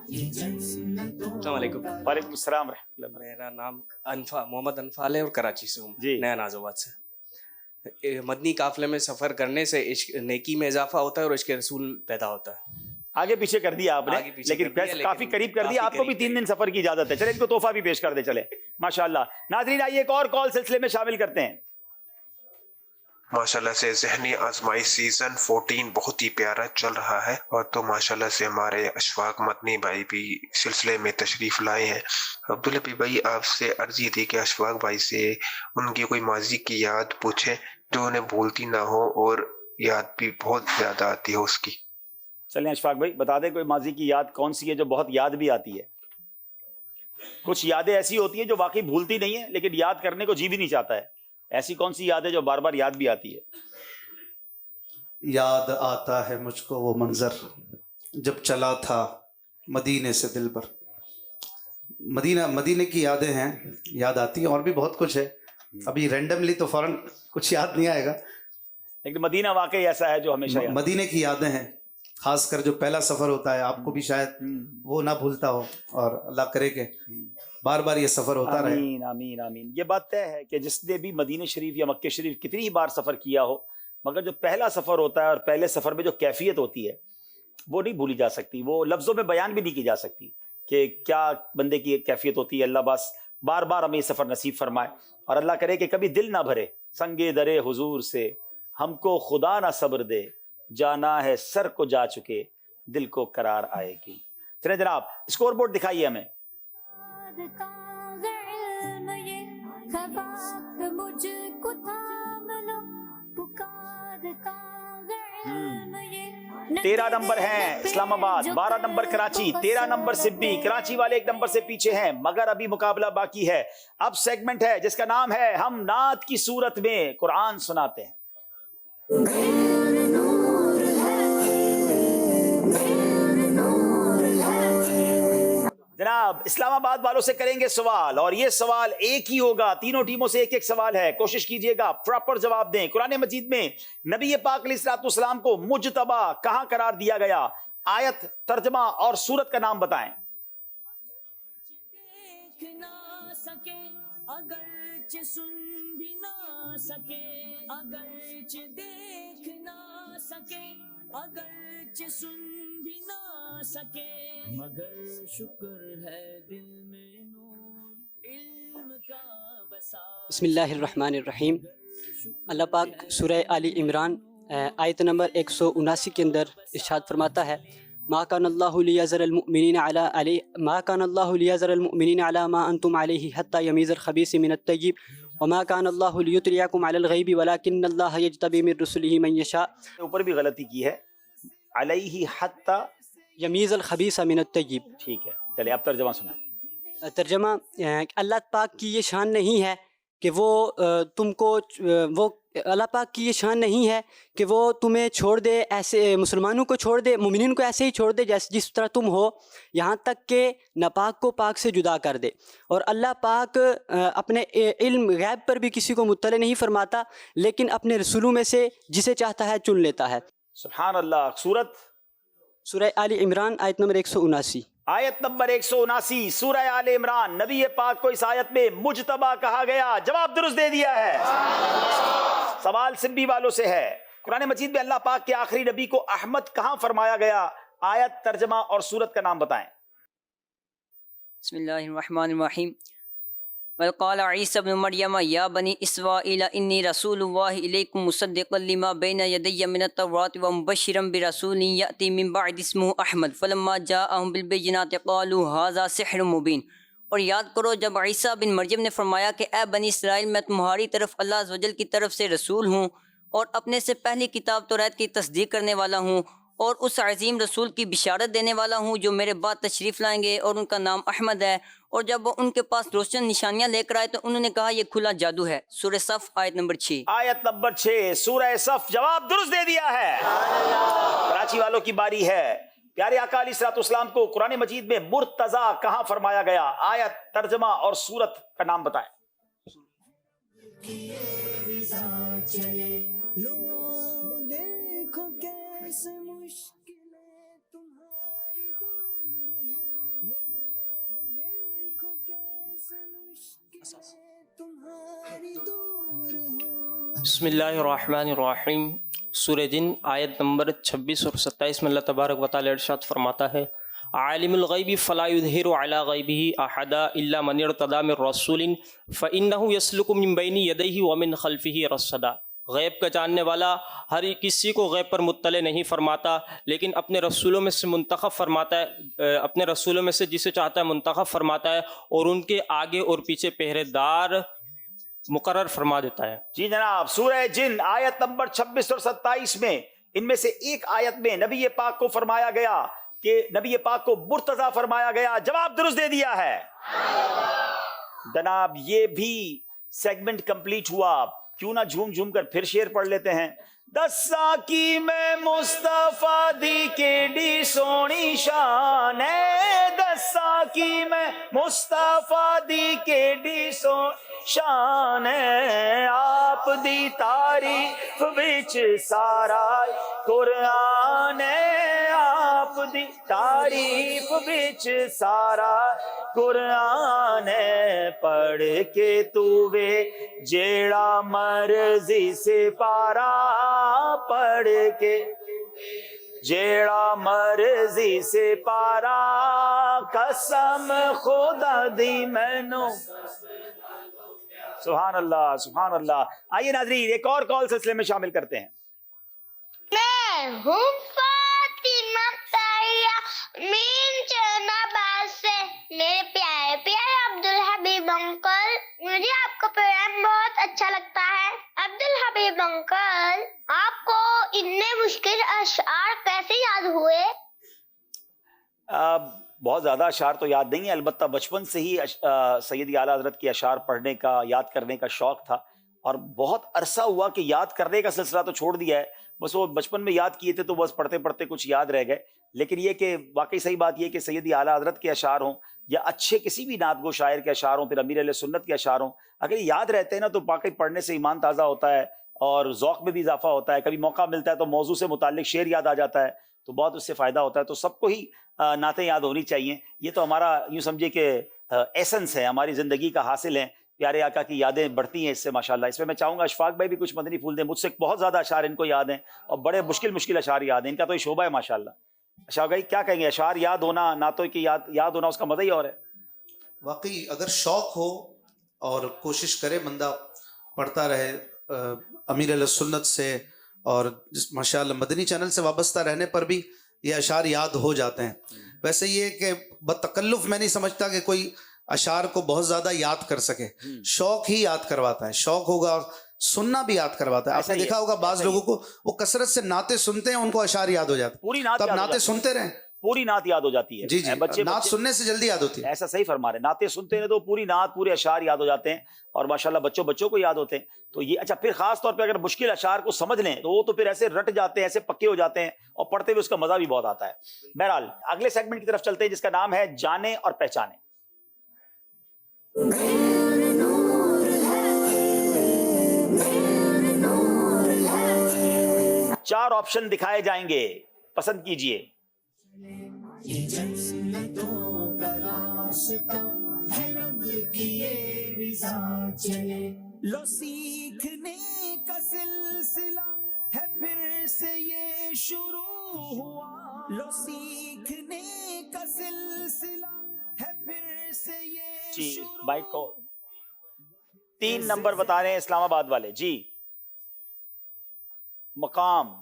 السلام علیکم. وعلیکم السلام ورحمۃ اللہ. میرا نام محمد انفال ہے اور کراچی سے ہوں, جی نیا ناز آباد سے. مدنی قافلے میں سفر کرنے سے نیکی میں اضافہ ہوتا ہے اور عشق رسول پیدا ہوتا ہے. آگے پیچھے کر دیا آپ نے لیکن کافی قریب کر دیا. آپ کو بھی 3 دن سفر کی اجازت ہے. چلے ان کو تحفہ بھی پیش کر دے. چلے ماشاءاللہ. ناظرین آئیے ایک اور کال سلسلے میں شامل کرتے ہیں. ماشاءاللہ سے ذہنی آزمائی سیزن 14 بہت ہی پیارا چل رہا ہے, اور تو ماشاءاللہ سے ہمارے اشفاق مدنی بھائی بھی سلسلے میں تشریف لائے ہیں. عبداللہ بھائی آپ سے عرضی تھی کہ اشفاق بھائی سے ان کی کوئی ماضی کی یاد پوچھیں جو انہیں بھولتی نہ ہو اور یاد بھی بہت زیادہ آتی ہو اس کی. چلیں اشفاق بھائی بتا دیں کوئی ماضی کی یاد کون سی ہے جو بہت یاد بھی آتی ہے. کچھ یادیں ایسی ہوتی ہیں جو واقعی بھولتی نہیں ہیں لیکن یاد کرنے کو جی بھی نہیں چاہتا ہے. ایسی کون سی یاد ہے جو بار بار یاد بھی آتی ہے؟ یاد آتا ہے مجھ کو وہ منظر جب چلا تھا مدینے سے دل پر. مدینے کی یادیں ہیں, یاد آتی ہیں. اور بھی بہت کچھ ہے, ابھی رینڈملی تو فوراً کچھ یاد نہیں آئے گا, لیکن مدینہ واقعی ایسا ہے جو ہمیشہ مدینے کی یادیں ہیں. خاص کر جو پہلا سفر ہوتا ہے آپ کو بھی شاید وہ نہ بھولتا ہو, اور اللہ کرے کہ بار بار یہ سفر ہوتا رہے. آمین آمین آمین. یہ بات طے ہے کہ جس نے بھی مدینہ شریف یا مکہ شریف کتنی ہی بار سفر کیا ہو, مگر جو پہلا سفر ہوتا ہے اور پہلے سفر میں جو کیفیت ہوتی ہے وہ نہیں بھولی جا سکتی. وہ لفظوں میں بیان بھی نہیں کی جا سکتی کہ کیا بندے کی ایک کیفیت ہوتی ہے. اللہ بس بار بار ہمیں یہ سفر نصیب فرمائے, اور اللہ کرے کہ کبھی دل نہ بھرے سنگے درے حضور سے, ہم کو خدا نہ صبر دے, جانا ہے سر کو جا چکے دل کو قرار آئے گی. چلیں جناب اسکور بورڈ دکھائیے ہمیں. تیرہ نمبر ہیں اسلام آباد, 12 نمبر کراچی, 13 نمبر سبی. کراچی والے 1 نمبر سے پیچھے ہیں مگر ابھی مقابلہ باقی ہے. اب سیگمنٹ ہے جس کا نام ہے ہم نعت کی صورت میں قرآن سناتے ہیں. جناب اسلام آباد والوں سے کریں گے سوال, اور یہ سوال ایک ہی ہوگا. تینوں ٹیموں سے ایک سوال ہے, کوشش کیجئے گا پراپر جواب دیں. قرآن مجید میں نبی پاک علیہ الصلوۃ والسلام کو مجتبی کہاں قرار دیا گیا؟ آیت, ترجمہ اور سورت کا نام بتائیں. بسم اللہ الرحمن الرحیم. اللہ پاک سورہ آل عمران آیت نمبر 179 کے اندر ارشاد فرماتا ہے ما کان اللہ لیذر المؤمنین علی ما انتم علیہ حتی یمیز الخبیث من الطیب وما کان اللہ لیطلعکم علی الغیب ولکن اللہ یجتبی من رسلہ من یشاء. اوپر بھی غلطی کی ہے, علیہ حتی یمیز الخبیث من الطیب. ٹھیک ہے چلے اب ترجمہ سنائیں. ترجمہ اللہ پاک کی یہ شان نہیں ہے کہ وہ اللہ پاک کی یہ شان نہیں ہے کہ وہ تمہیں چھوڑ دے, ایسے مسلمانوں کو چھوڑ دے, مومنین کو ایسے ہی چھوڑ دے جس طرح تم ہو, یہاں تک کہ ناپاک کو پاک سے جدا کر دے. اور اللہ پاک اپنے علم غیب پر بھی کسی کو مطلع نہیں فرماتا, لیکن اپنے رسولوں میں سے جسے چاہتا ہے چن لیتا ہے. سبحان اللہ. سورہ آل عمران آیت نمبر 179. آیت نمبر 179 سورہ آل عمران. نبی پاک کو اس آیت میں مجتبی کہا گیا. جواب درست دے دیا ہے. سوال سبی والوں سے ہے. قرآن مجید میں اللہ پاک کے آخری نبی کو احمد کہاں فرمایا گیا؟ آیت, ترجمہ اور سورت کا نام بتائیں. بسم اللہ الرحمن الرحیم. وقال عیسی ابن مریم یا بنی اسرائیل انی رسول اللہ الیکم مصدقا لما بین یدی من التوراۃ ومبشرا برسول یأتی من بعد اسمہ احمد فلما جاءہم بالبینات قالوا ھذا سحر مبین۔ اور یاد کرو جب عیسیٰ بن مریم نے فرمایا کہ اے بنی اسرائیل میں تمہاری طرف اللہ عز و جل کی طرف سے رسول ہوں اور اپنے سے پہلی کتاب توریت کی تصدیق کرنے والا ہوں اور اس عظیم رسول کی بشارت دینے والا ہوں جو میرے بعد تشریف لائیں گے اور ان کا نام احمد ہے۔ اور جب وہ ان کے پاس روشن نشانیاں لے کر آئے تو انہوں نے کہا یہ کھلا جادو ہے۔ سورہ صف آیت نمبر 6۔ آیت نمبر 6 سورہ صف، جواب درست دے دیا ہے۔ کراچی والوں کی باری ہے۔ پیارے آقا علیہ الصلوۃ والسلام کو قرآن مجید میں مرتضیٰ کہاں فرمایا گیا؟ آیت، ترجمہ اور سورت کا نام بتائیں۔ بسم اللہ الرحمن الرحیم۔ سورہ جن آیت نمبر 26 اور 27 میں اللہ تبارک و تعالی ارشاد فرماتا ہے عالم الغیب فلا یظہر علی غیبہ احدا الا من ارتضی من رسول فانہ یسلک من بین یدیہ ومن خلفہ رصدا۔ غیب کا جاننے والا ہر کسی کو غیب پر مطلع نہیں فرماتا، لیکن اپنے رسولوں میں سے منتخب فرماتا ہے، اپنے رسولوں میں سے جسے چاہتا ہے منتخب فرماتا ہے اور ان کے آگے اور پیچھے پہرے دار مقرر فرما دیتا ہے۔ جی جناب، سورہ جن آیت نمبر 26 اور 27 میں ان میں سے ایک آیت میں نبی پاک کو فرمایا گیا کہ نبی پاک کو مرتضیٰ فرمایا گیا۔ جواب درست دے دیا ہے جناب۔ یہ بھی سیگمنٹ کمپلیٹ ہوا، کیوں نہ جھوم جھوم کر پھر شعر پڑھ لیتے ہیں۔ دساں کی میں مصطفیٰ دی کیڈی سونی شان ہے، دساں کی میں مصطفیٰ دی کیڈی سونی شان ہے، آپ دی تعریف وچ سارا قرآن ہے، آپ دی تعریف وچ سارا قرآن ہے، پڑھ کے تو وے جیڑا مرضی سے پارا، پڑھ کے جیڑا مرضی سے پارا، قسم خدا دی مینوں۔ سبحان اللہ، سبحان اللہ۔ آئیے ناظرین ایک اور کال سلسلے میں شامل کرتے ہیں۔ میں ہوں فاطمہ طاہرہ مین جناب سے، میرے پیارے پیارے عبدالحبیب انکل، مجھے آپ کا پروگرام بہت اچھا لگتا ہے۔ عبدالحبیب انکل، آپ کو اتنے مشکل اشعار کیسے یاد ہوئے؟ بہت زیادہ اشعار تو یاد نہیں ہے، البتہ بچپن سے ہی سیدی اعلیٰ حضرت کے اشعار پڑھنے کا، یاد کرنے کا شوق تھا، اور بہت عرصہ ہوا کہ یاد کرنے کا سلسلہ تو چھوڑ دیا ہے، بس وہ بچپن میں یاد کیے تھے تو بس پڑھتے پڑھتے کچھ یاد رہ گئے۔ لیکن یہ کہ واقعی صحیح بات یہ کہ سیدی اعلیٰ حضرت کے اشعار ہوں یا اچھے کسی بھی نعت گو شاعر کے اشعار ہوں، پھر امیر اہل سنت کے اشعار ہوں، اگر یہ یاد رہتے ہیں نا تو واقعی پڑھنے سے ایمان تازہ ہوتا ہے اور ذوق میں بھی اضافہ ہوتا ہے۔ کبھی موقع ملتا ہے تو موضوع سے متعلق شعر یاد آ جاتا ہے تو بہت اس سے فائدہ ہوتا ہے۔ تو سب کو ہی نعتیں یاد ہونی چاہیے، یہ تو ہمارا یوں سمجھے کہ ایسنس ہے، ہماری زندگی کا حاصل ہے۔ پیارے آقا کی یادیں بڑھتی ہیں اس سے ماشاءاللہ۔ اس میں میں چاہوں گا اشفاق بھائی بھی کچھ مدنی پھول دیں، مجھ سے بہت زیادہ اشعار ان کو یاد ہیں اور بڑے مشکل اشعار یاد ہیں، ان کا تو یہ شعبہ ہے ماشاءاللہ۔ اشفاق بھائی کیا کہیں گے؟ اشعار یاد ہونا، نعتوں کی یاد ہونا، اس کا مزہ ہی اور ہے۔ واقعی اگر شوق ہو اور کوشش کرے بندہ پڑھتا رہے امیر علیہ سنت سے اور ماشاءاللہ مدنی چینل سے وابستہ رہنے پر بھی یہ اشعار یاد ہو جاتے ہیں۔ ویسے یہ کہ بتکلف میں نہیں سمجھتا کہ کوئی اشعار کو بہت زیادہ یاد کر سکے، شوق ہی یاد کرواتا ہے، شوق ہوگا سننا بھی یاد کرواتا ہے۔ آپ نے دیکھا ہوگا بعض لوگوں کو وہ کثرت سے نعتیں سنتے ہیں، ان کو اشعار یاد ہو جاتے ہیں، تب نعتیں سنتے رہیں، پوری نعت یاد ہو جاتی ہے۔ جی جی، نعت سننے سے جلدی یاد ہوتی ہے۔ ایسا صحیح فرما رہے ہیں، نعتیں سنتے ہیں تو پوری نعت، پورے اشعار یاد ہو جاتے ہیں اور ماشاءاللہ بچوں کو یاد ہوتے ہیں۔ تو یہ اچھا، پھر خاص طور پہ اگر مشکل اشعار کو سمجھ لیں تو وہ تو پھر ایسے رٹ جاتے ہیں، ایسے پکے ہو جاتے ہیں اور پڑھتے ہوئے اس کا مزہ بھی بہت آتا ہے۔ بہرحال اگلے سیگمنٹ کی طرف چلتے ہیں جس کا نام ہے جانے اور پہچانے۔ چار آپشن دکھائے جائیں گے، پسند کیجئے۔ یہ جنتوں کا راستہ ہے، رب کی یہ رضا چلے، لو سیکھنے کا سلسلہ ہے پھر سے یہ شروع ہوا، لو سیکھنے کا سلسلہ ہے پھر سے یہ جی بائک کو 3 نمبر بتا رہے ہیں اسلام آباد والے جی. مقام.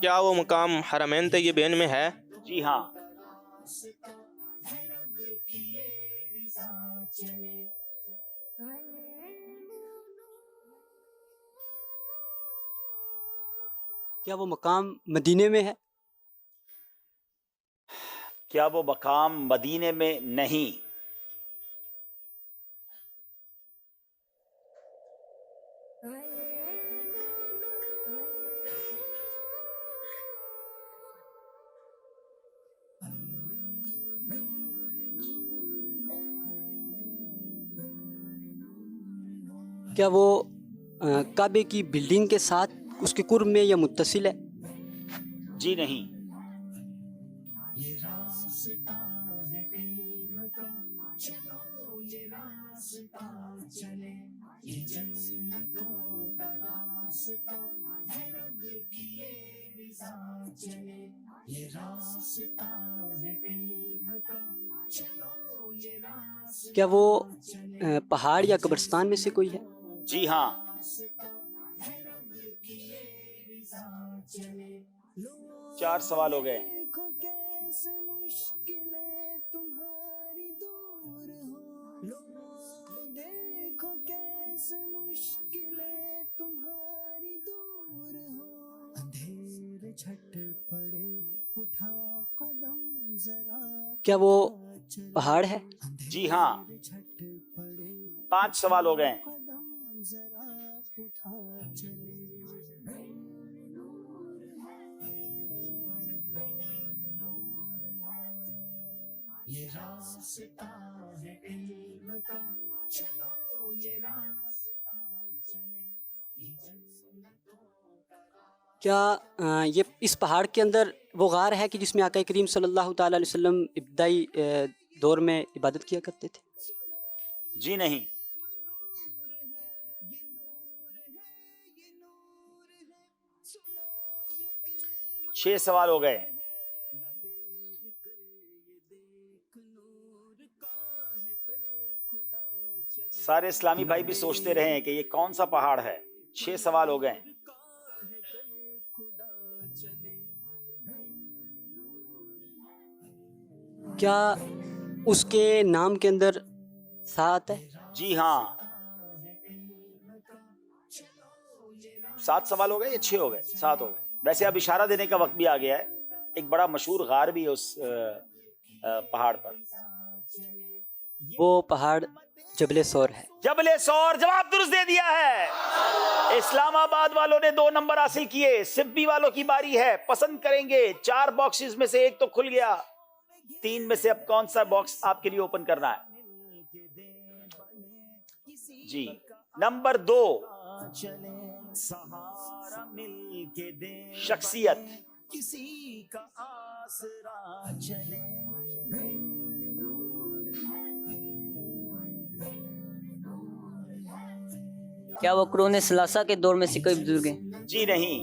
کیا وہ مقام حرمین طیبین میں ہے؟ جی ہاں. کیا وہ مقام مدینے میں ہے؟ کیا وہ مقام مدینے میں نہیں؟ کیا وہ کعبے کی بلڈنگ کے ساتھ اس کے قرب میں یا متصل ہے؟ جی نہیں. کیا وہ پہاڑ یا قبرستان میں سے کوئی ہے؟ جی ہاں. چار سوال ہو گئے. کیا وہ پہاڑ ہے؟ جی ہاں. 5 سوال ہو گئے. کیا یہ اس پہاڑ کے اندر وہ غار ہے کہ جس میں آقا کریم صلی اللہ تعالی علیہ وسلم ابتدائی دور میں عبادت کیا کرتے تھے؟ جی نہیں. 6 سوال ہو گئے. سارے اسلامی بھائی بھی سوچتے رہے ہیں کہ یہ کون سا پہاڑ ہے. 6 سوال ہو گئے. کیا اس کے نام کے اندر سات ہے؟ جی ہاں. 7 سوال ہو گئے یا 6 ہو گئے؟ 7 ہو گئے. ویسے اب اشارہ دینے کا وقت بھی آ گیا ہے. ایک بڑا مشہور غار بھی ہے اس پہاڑ پر. وہ پہاڑ جبل سور ہے. جبل سور. جواب درست دے دیا ہے. اسلام آباد والوں نے 2 نمبر حاصل کیے. سبی والوں کی باری ہے. پسند کریں گے 4 باکسز میں سے ایک تو کھل گیا. 3 میں سے اب کون سا باکس آپ کے لیے اوپن کرنا ہے؟ جی. نمبر 2 شخصیت. کسی کا آسرا چلے. کیا وہ قرون ثلاثہ کے دور میں سے کوئی بزرگ ہیں؟ جی نہیں.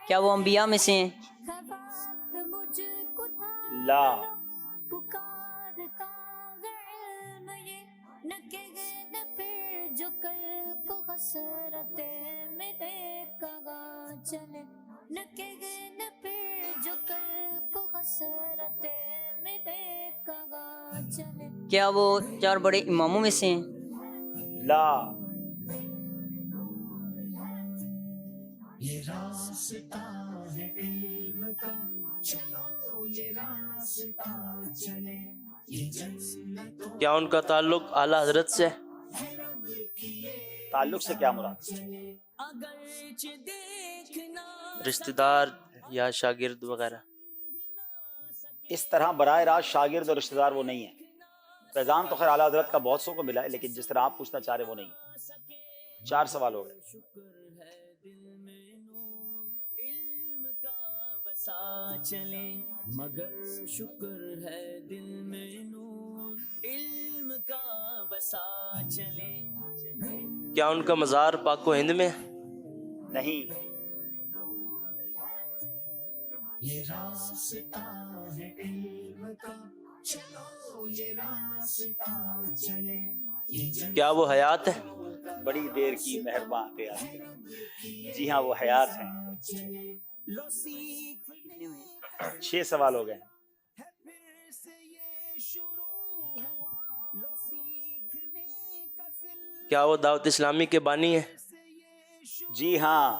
کیا وہ انبیاء میں سے ہیں؟ لا. کیا وہ 4 بڑے اماموں میں سے ہیں؟ لا. یہ راستہ ہے علم کا چلو یہ راستہ چلے یہ جنتوں. کیا ان کا تعلق اعلیٰ حضرت سے؟ تعلق سے کیا مراد؟ رشتہ دار یا شاگرد وغیرہ. اس طرح براہ راست شاگرد اور رشتہ دار وہ نہیں ہیں. فیضان تو خیر اعلیٰ حضرت کا بہت سو کو ملا ہے، لیکن جس طرح آپ پوچھنا چاہ رہے وہ نہیں۔ 4 سوال ہو گئے۔ چلے مگر شکر ہے دل میں نور علم کا بسا چلے۔ کیا ان کا مزار پاک و ہند میں؟ نہیں۔ یہ راستہ ہے علم کا، چلو یہ راستہ چلے۔ کیا وہ حیات ہے؟ بڑی دیر کی مہربان تھے آپ۔ جی ہاں وہ حیات ہیں۔ 6 سوال ہو گئے۔ کیا وہ دعوت اسلامی کے بانی ہے؟ جی ہاں۔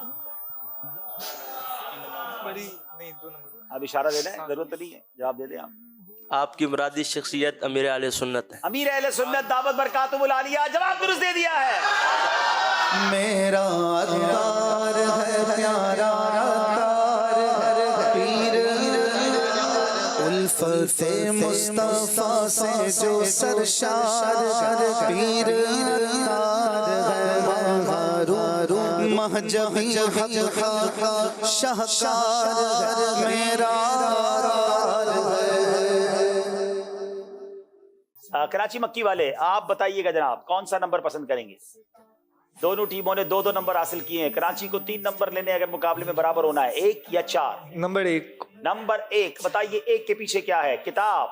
اب اشارہ دے دیں، ضرورت نہیں ہے، جواب دے دیں آپ۔ آپ کی مرادی شخصیت امیر اہل سنت ہے۔ امیر اہل سنت دعوت برکاتہ العالیہ، جواب درست دے دیا ہے۔ میرا عطار ہے پیارا عطار پیر، الفت مصطفیٰ سے جو سرشار پیر عطار ہے ہارون مہجبی حق کا شاہکار میرا عطار ہے۔ کراچی مکی والے آپ بتائیے گا جناب کون سا نمبر پسند کریں گے؟ دونوں ٹیموں نے 2 نمبر حاصل کیے ہیں۔ کراچی کو 3 نمبر لینے اگر مقابلے میں برابر ہونا ہے، 1 یا 4؟ نمبر 1۔ نمبر 1 بتائیے 1 کے پیچھے کیا ہے؟ کتاب۔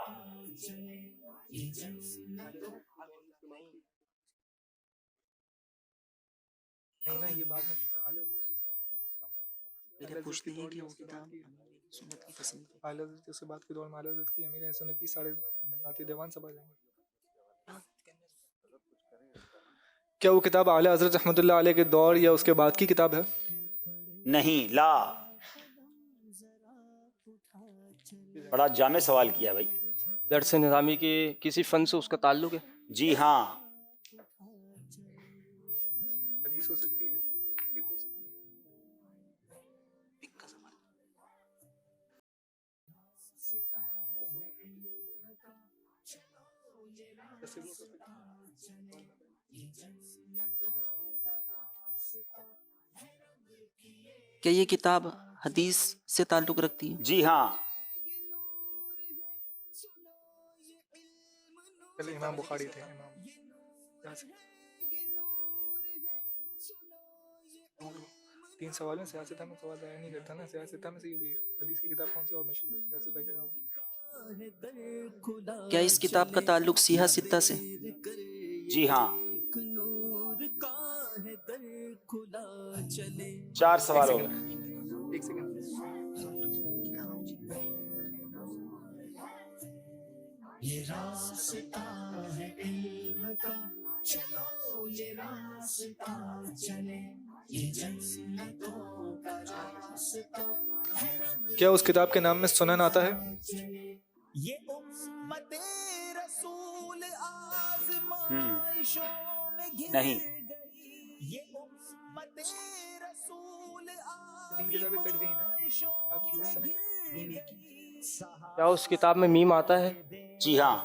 پوچھتے ہیں کہ وہ کتاب سنت کی پسند اعلیٰ حضرت کے بعد کے دور میں اعلیٰ حضرت کی امیر سنت کی 9.5 دیوان سبھا جائیں گے۔ کیا وہ کتاب اعلیٰ حضرت رحمۃ اللہ علیہ کے دور یا اس کے بعد کی کتاب ہے؟ نہیں، لا۔ بڑا جامع سوال کیا بھائی۔ درس نظامی کے کسی فن سے اس کا تعلق ہے؟ جی ہاں۔ حدیث ہو سکتی ہے، کیا یہ کتاب حدیث سے تعلق رکھتی ہے؟ جی ہاں۔ پہلے امام بخاری تھے۔ 3 سوال میں سیاست میں سوال ضائع نہیں کرتا نا، سیاست میں سے ہوگی حدیث کی کتاب کون سی اور مشہور ہے سیاست کی جگہ؟ کیا اس کتاب کا تعلق سیاہ ستہ سے؟ جی ہاں۔ 4 سوال ہو گئے۔ ایک سیکنڈ۔ یہ راستہ ہے علم کا، چلو یہ راستہ چلے، یہ جنتوں کا راستہ۔ کیا اس کتاب کے نام میں سنن آتا ہے؟ یہ امت رسول آزمائشوں میں گر نہیں۔ یہ امت رسول آزمائشوں میں گر گئی۔ کیا اس کتاب میں میم آتا ہے؟ جی ہاں۔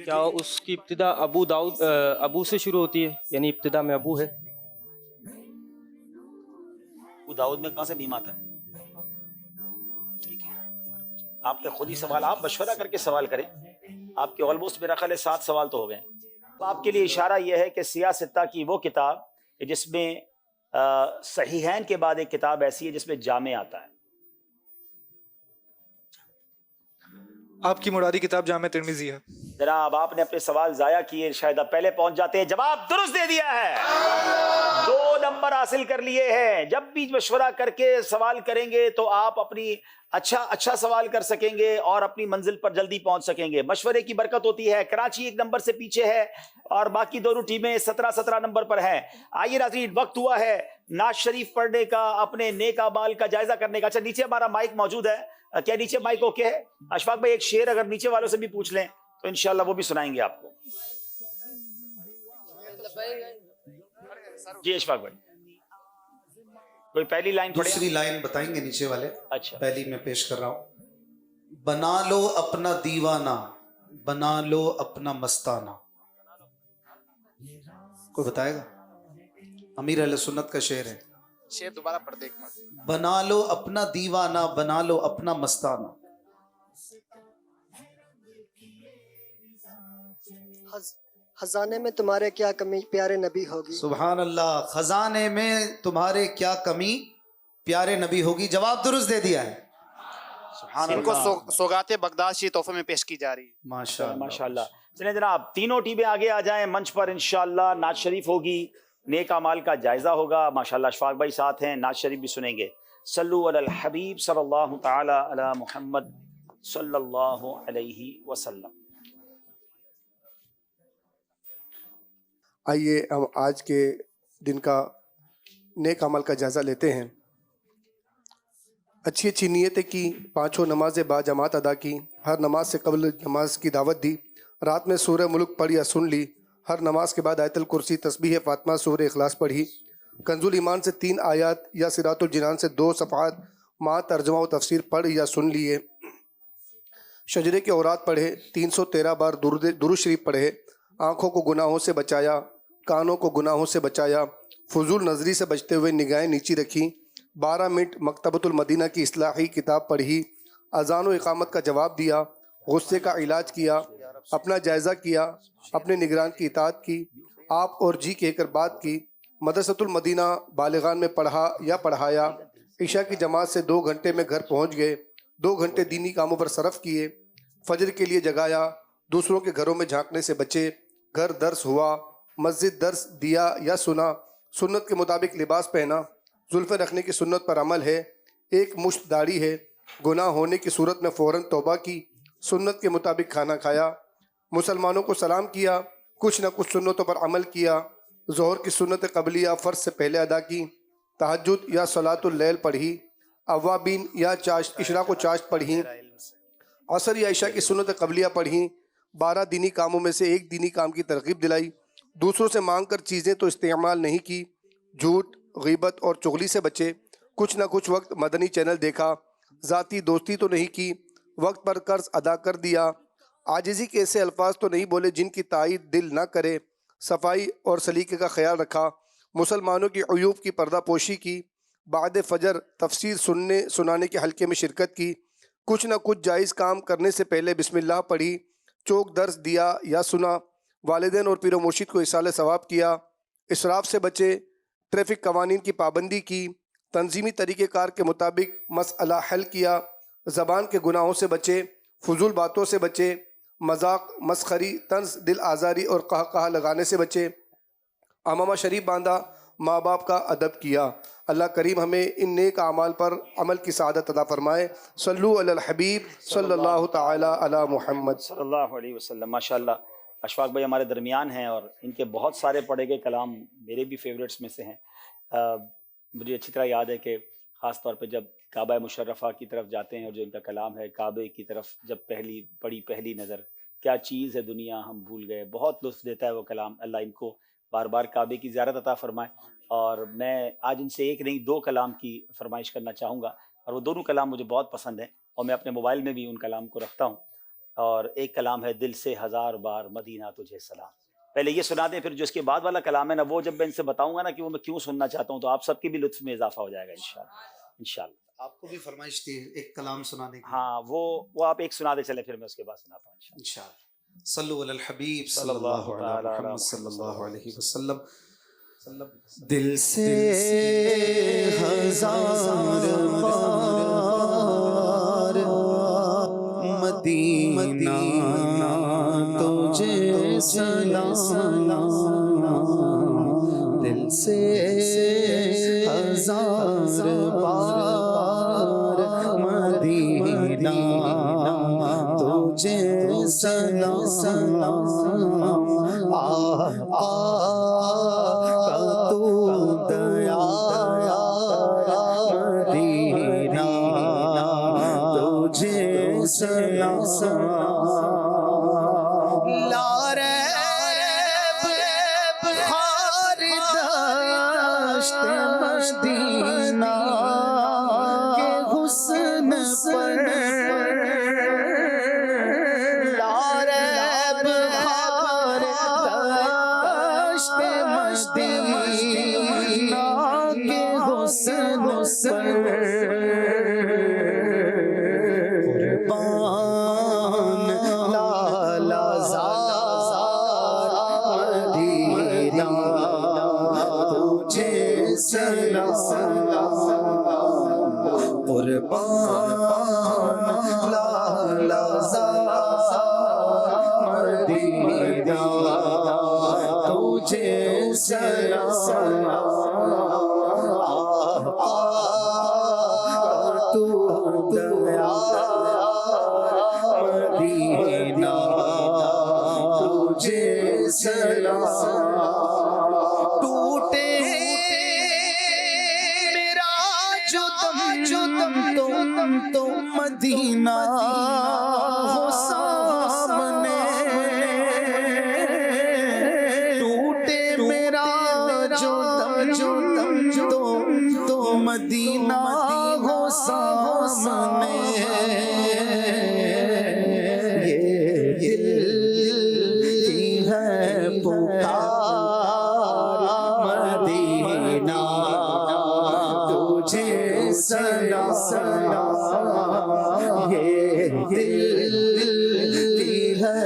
کیا اس کی ابتدا ابو سے شروع ہوتی ہے، یعنی ابتدا میں ابو ہے؟ ابو داؤد میں کہاں سے میم آتا ہے؟ آپ کے خود ہی سوال، آپ مشورہ کر کے سوال کریں۔ آپ کے آلموسٹ میرا خیال ہے 7 سوال تو ہو گئے۔ آپ کے لیے اشارہ یہ ہے کہ سیاہ ستہ کی وہ کتاب جس میں صحیحین کے بعد ایک کتاب ایسی ہے جس میں جامع آتا ہے۔ آپ کی مرادی کتاب جامع ترمذی ہے۔ جناب آپ نے اپنے سوال ضائع کیے، شاید آپ پہلے پہنچ جاتے ہیں۔ جواب درست دے دیا ہے، 2 نمبر حاصل کر لیے ہیں۔ جب بھی مشورہ کر کے سوال کریں گے تو آپ اپنی اچھا سوال کر سکیں گے اور اپنی منزل پر جلدی پہنچ سکیں گے۔ مشورے کی برکت ہوتی ہے۔ کراچی 1 نمبر سے پیچھے ہے اور باقی دونوں ٹیمیں 17 نمبر پر ہیں۔ آئیے ناظرین، وقت ہوا ہے نعت شریف پڑھنے کا، اپنے نیک اعمال کا جائزہ کرنے کا۔ اچھا نیچے ہمارا مائک موجود ہے کیا؟ نیچے مائک اوکے ہے؟ اشفاق بھائی ایک شعر اگر نیچے والوں سے بھی پوچھ لیں تو انشاءاللہ وہ بھی سنائیں گے آپ کو۔ جی اشفاق بھائی کوئی پہلی لائن پڑھے؟ دوسری لائن بتائیں گے نیچے والے. اچھا پہلی میں پیش کر رہا ہوں. بنا لو اپنا دیوانہ بنا لو اپنا مستانہ. کوئی بتائے گا؟ امیر اہل سنت کا شعر ہے. شعر دوبارہ پڑھ دے ایک بار. بنا لو اپنا دیوانہ بنا لو اپنا مستانہ. خزانے میں تمہارے کیا کمی پیارے نبی ہوگی. سبحان اللہ. خزانے میں تمہارے کیا کمی پیارے نبی ہوگی. جواب درست دے دیا ہے. ان کو سوگات بغداد شی تحفے میں پیش کی جا رہی ہے. ماشاءاللہ. چلیں جناب تینوں ٹیمیں آگے آ جائیں منچ پر. انشاءاللہ نعت شریف ہوگی, نیک اعمال کا جائزہ ہوگا. ماشاءاللہ اشفاق بھائی ساتھ ہیں, نعت شریف بھی سنیں گے. صلو علی الحبیب صلی اللہ تعالی علی محمد صلی اللہ علیہ وسلم. آئیے ہم آج کے دن کا نیک عمل کا جائزہ لیتے ہیں. اچھی اچھی نیتیں کی, پانچوں نمازیں با جماعت ادا کی, ہر نماز سے قبل نماز کی دعوت دی, رات میں سورہ ملک پڑھ یا سن لی, ہر نماز کے بعد آیت الکرسی تسبیح فاطمہ سورہ اخلاص پڑھی, کنز الایمان سے 3 آیات یا صراط الجنان سے 2 صفحات ماں ترجمہ و تفسیر پڑھ یا سن لیے, شجرے کے اورات پڑھے, 313 بار درود شریف پڑھے, آنکھوں کو گناہوں سے بچایا, کانوں کو گناہوں سے بچایا, فضول نظری سے بچتے ہوئے نگاہیں نیچی رکھی, 12 منٹ مکتبۃ المدینہ کی اصلاحی کتاب پڑھی, اذان و اقامت کا جواب دیا, غصے کا علاج کیا, اپنا جائزہ کیا, اپنے نگران کی اطاعت کی, آپ اور جی کہہ کر بات کی, مدرسۃ المدینہ بالغان میں پڑھا یا پڑھایا, عشاء کی جماعت سے 2 گھنٹے میں گھر پہنچ گئے, 2 گھنٹے دینی کاموں پر صرف کیے, فجر کے لیے جگایا, دوسروں کے گھروں میں جھانکنے سے بچے, گھر درس ہوا, مسجد درس دیا یا سنا, سنت کے مطابق لباس پہنا, زلفیں رکھنے کی سنت پر عمل ہے, ایک مشت داڑھی ہے, گناہ ہونے کی صورت میں فوراً توبہ کی, سنت کے مطابق کھانا کھایا, مسلمانوں کو سلام کیا, کچھ نہ کچھ سنتوں پر عمل کیا, ظہر کی سنت قبلیہ فرض سے پہلے ادا کی, تہجد یا صلاۃ اللیل پڑھی, اوابین یا اشراق و چاشت پڑھی, عصر یا عشاء کی سنت قبلیہ پڑھی, 12 دینی کاموں میں سے ایک دینی کام کی ترغیب دلائی, دوسروں سے مانگ کر چیزیں تو استعمال نہیں کی, جھوٹ غیبت اور چغلی سے بچے, کچھ نہ کچھ وقت مدنی چینل دیکھا, ذاتی دوستی تو نہیں کی, وقت پر قرض ادا کر دیا, عاجزی کے ایسے الفاظ تو نہیں بولے جن کی تائید دل نہ کرے, صفائی اور سلیقے کا خیال رکھا, مسلمانوں کی عیوب کی پردہ پوشی کی, بعد فجر تفسیر سنانے کے حلقے میں شرکت کی, کچھ نہ کچھ جائز کام کرنے سے پہلے بسم اللہ پڑھی, چوک درس دیا یا سنا, والدین اور پیر و مرشد کو ایصال ثواب کیا, اسراف سے بچے, ٹریفک قوانین کی پابندی کی, تنظیمی طریقہ کار کے مطابق مسئلہ حل کیا, زبان کے گناہوں سے بچے, فضول باتوں سے بچے, مذاق مسخری طنز دل آزاری اور قہقہہ لگانے سے بچے, امامہ شریف باندھا, ماں باپ کا ادب کیا. اللہ کریم ہمیں ان نیک اعمال پر عمل کی سعادت عطا فرمائے. صلو علی الحبیب صلی اللہ تعالی علی محمد صلی اللہ علیہ وسلم. ماشاءاللہ اشفاق بھائی ہمارے درمیان ہیں اور ان کے بہت سارے پڑھے گئے کلام میرے بھی فیوریٹس میں سے ہیں. مجھے اچھی طرح یاد ہے کہ خاص طور پہ جب کعبہ مشرفہ کی طرف جاتے ہیں اور جو ان کا کلام ہے کعبے کی طرف جب پہلی نظر, کیا چیز ہے دنیا ہم بھول گئے, بہت لطف دیتا ہے وہ کلام. اللہ ان کو بار بار کعبے کی زیارت عطا فرمائے. اور میں آج ان سے ایک نہیں 2 کلام کی فرمائش کرنا چاہوں گا, اور وہ دونوں کلام مجھے بہت پسند ہیں اور میں اپنے موبائل میں بھی ان کلام کو رکھتا ہوں. اور ایک کلام ہے دل سے 1000 بار مدینہ تجھے سلام. پہلے یہ سنا دیں, پھر جو اس کے بعد والا کلام ہے نا وہ جب میں ان سے بتاؤں گا نا کہ وہ میں کیوں سننا چاہتا ہوں تو آپ سب کے بھی لطف میں اضافہ ہو جائے گا انشاءاللہ. آپ کو بھی فرمائش تھی ایک کلام سنانے کی. ہاں وہ آپ ایک سنا دے چلے, پھر میں اس کے بعد سناتا ہوں انشاءاللہ. صلو علی الحبیب صلی اللہ علی محمد صلی اللہ علیہ وسلم. دل سے 1000 بار مدینہ تجھے سلام, دل سے 1000 بار مدینہ تجھے سلام. مدینہ مدینہ کے حسن پر قربان لالا زار مدینہ تجھے سلام قربان لالا زار مدینہ تجھے سلام تو دیا مدینہ تجھے سلام ٹوٹے میرا جو دم تو مدینہ ہو سامنے ٹوٹے میرا جو دم تو مدینہ ہو سامنے یہ دل کی ہے پکار مدینہ تجھے سلام یہ دل کی ہے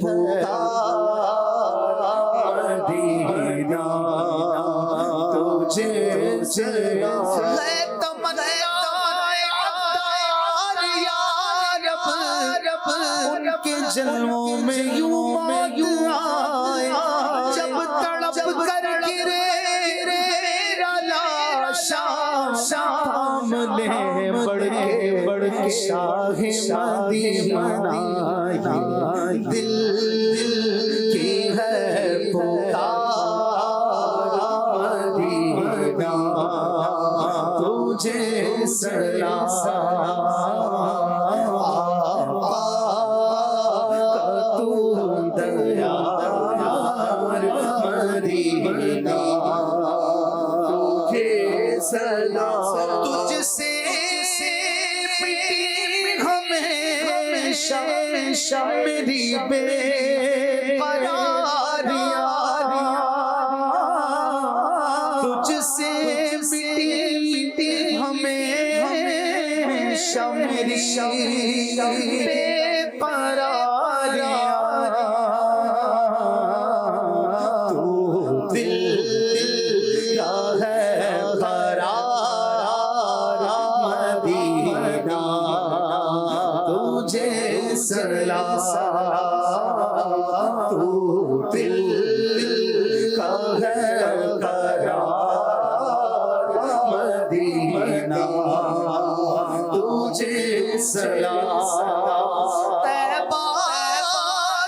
پکار مدینہ تجھے سلام ان کے جلووں میں یوں آئے جب تڑپ کر گرے شام لے بڑھ کے شاہ مدینہ دل کی ہے پکار مدینہ تجھے سلام تجھ سے پٹی ہمیشہ میری بے قراریاں تجھ سے پٹی ہمیشہ میری بے قراریاں تو دل کا ہے تو دل کا ہے قرار مدینہ تجھے سلام طیبہ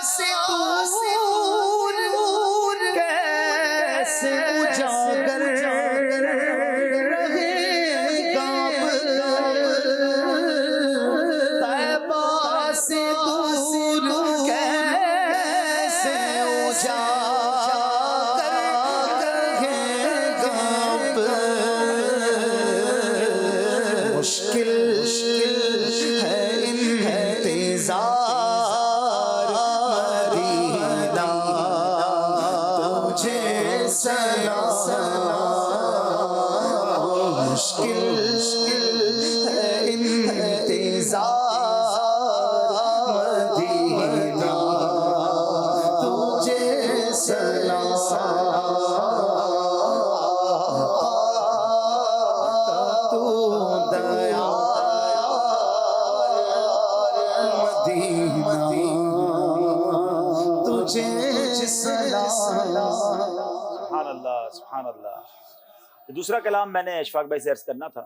سے دور کیسے اجاگر رہے گا طیبہ سے مشکل ہے انتظار مدینہ تجھے سلام مشکل ہے انتظار مدینہ تجھے سلام سبحان اللہ سبحان اللہ. دوسرا کلام میں نے اشفاق بھائی سے عرض کرنا تھا،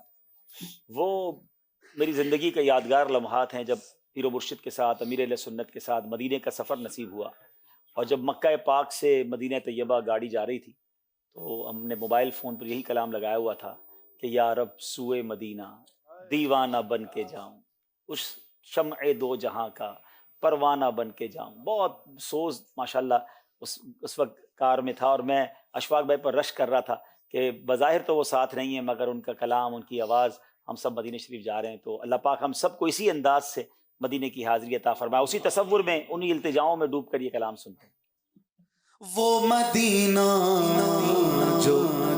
وہ میری زندگی کا یادگار لمحات ہیں جب پیر و مرشد کے ساتھ، امیر اہل سنت کے ساتھ مدینے کا سفر نصیب ہوا، اور جب مکہ پاک سے مدینہ طیبہ گاڑی جا رہی تھی تو ہم نے موبائل فون پر یہی کلام لگایا ہوا تھا کہ یا رب سوئے مدینہ دیوانہ بن کے جاؤں، اس شمع دو جہاں کا پروانہ بن کے جاؤں. بہت سوز ماشاءاللہ اس وقت کار میں تھا، اور میں اشفاق بھائی پر رش کر رہا تھا کہ بظاہر تو وہ ساتھ نہیں ہیں مگر ان کا کلام، ان کی آواز، ہم سب مدینہ شریف جا رہے ہیں، تو اللہ پاک ہم سب کو اسی انداز سے مدینے کی حاضری عطا فرمائے. اسی تصور میں انہی التجاؤں میں ڈوب کر یہ کلام سنتے ہیں. وہ مدینہ جو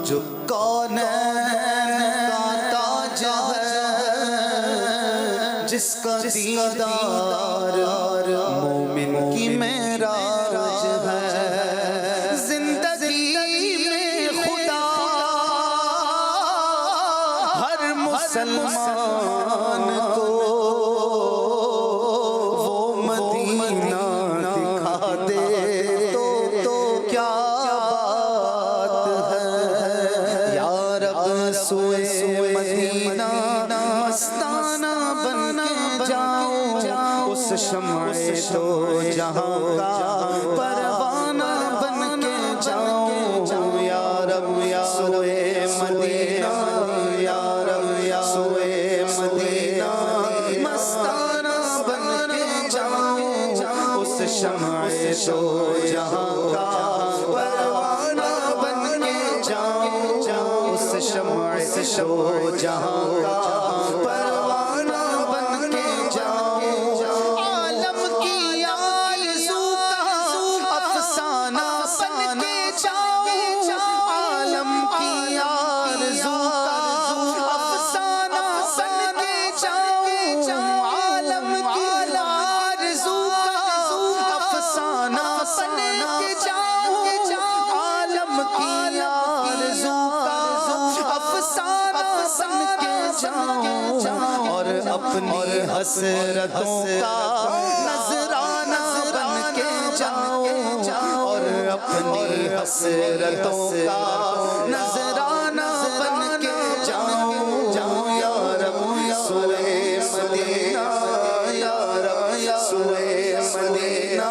جو کونین کا تاج ہے، جس کا دیدار مومن کی معراج ہے، زندگی میں خدا ہر مسلمان کو وہ مدینہ دکھا دے تو کیا بات ہے، یا رب سوئے مدینہ مستانہ بن کے جاؤں، اس شمع تو جہاں کا پروانہ بن کے جاؤں، یا رب سوئے مدینہ، یا رب سوئے مدینہ مستانہ بن کے جاؤں، اس شمع تو جہاں کا پروانہ بن کے جاؤں، اس شمع تو جہاں کا پروانہ بن کے جاؤں، عالم کی آرزو کا افسانہ بن کے جاؤں، عالم کی آرزو کا افسانہ بن کے جاؤں، عالم کی آرزو کا افسانہ بن کے جاؤں، عالم کی آرزو کا افسانہ بن کے جاؤں، اور اپنی حسرتوں کا نذرانہ بن کے جاؤں، اور اپنی حسرتوں کا نذرانہ بن کے جاؤں، یا رب سوئے مدینہ، یا رب سوئے مدینہ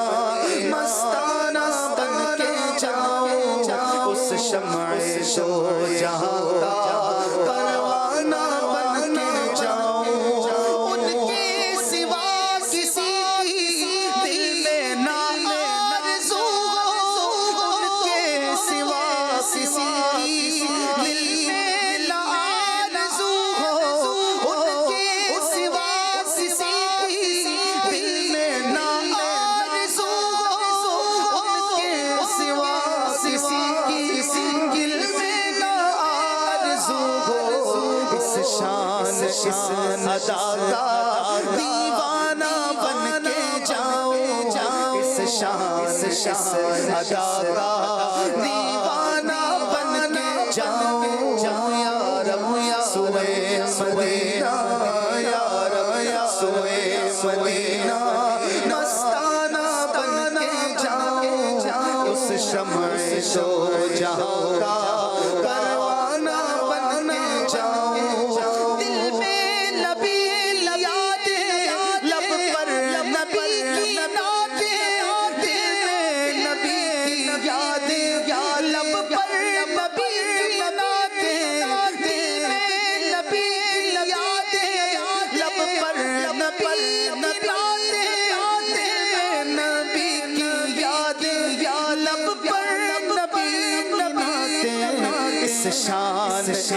مستانہ بن کے جاؤں، اس شمع تو جہاں کا پروانہ بن کے جاؤں، ان کے سوا کسی کی دل میں نہ آرزو ہو، ان کے سوا کسی کی دل میں نہ آرزو ہو، ان کے سوا کسی کی دل میں نہ آرزو ہو، ان کے سوا کسی کی دل میں نہ آرزو ہو، اس شان اس ادا کا دیوانہ بن کے جاؤں، اس شان اس ادا کا دیوانہ بن کے جاؤں، یا رب سوئے مدینہ، یا رب سوئے مدینہ مستانہ بن کے جاؤں، اس شمع تو جہاں کا پروانہ بن کے جاؤں، دل میں نبی یادیں، لب پر نبی کی نعتیں، دل میں نبی کی یادیں، لب پر نبی کی نعتیں، دل میں نبی کی یادیں، لب پر نبی کی نعتیں، دل میں نبی کی یادیں، لب پر نبی کی نعتیں، اس شان اس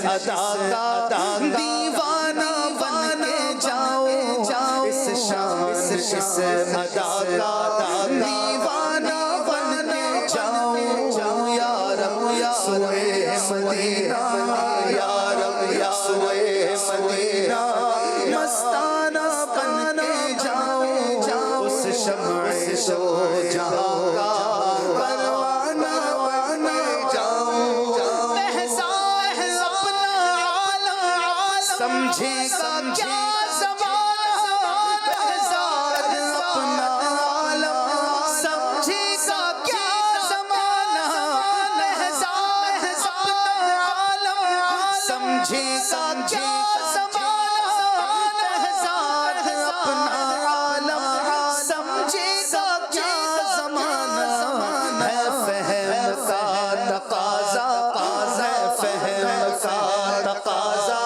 ادا کا دیوانہ بن کے جاؤں، اس شان اس ادا کا دیوانہ بن کے جاؤں، یا رب سوئے مدینہ، یا رب سوئے مدینہ مستانہ بن کے جاؤں، اس شمع تو جہاں کا پروانہ بن کے جاؤں، سمجھے گا کیا زمانہ، بہزاد اپنا عالم سمجھے گا کیا زمانہ، بہزاد اپنا عالم سمجھے گا کیا زمانہ، بہزاد اپنا عالم سمجھے گا کیا زمانہ، ہے فہم کا تقاضا، ہے فہم کا تقاضا،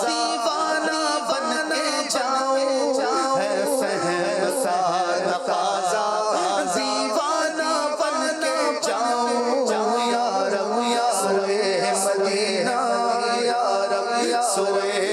دیوانہ بن کے جاؤں، ہے فہم کا تقاضا، دیوانہ بن کے جاؤں، یا رب سوئے مدینہ، یا رب سوئے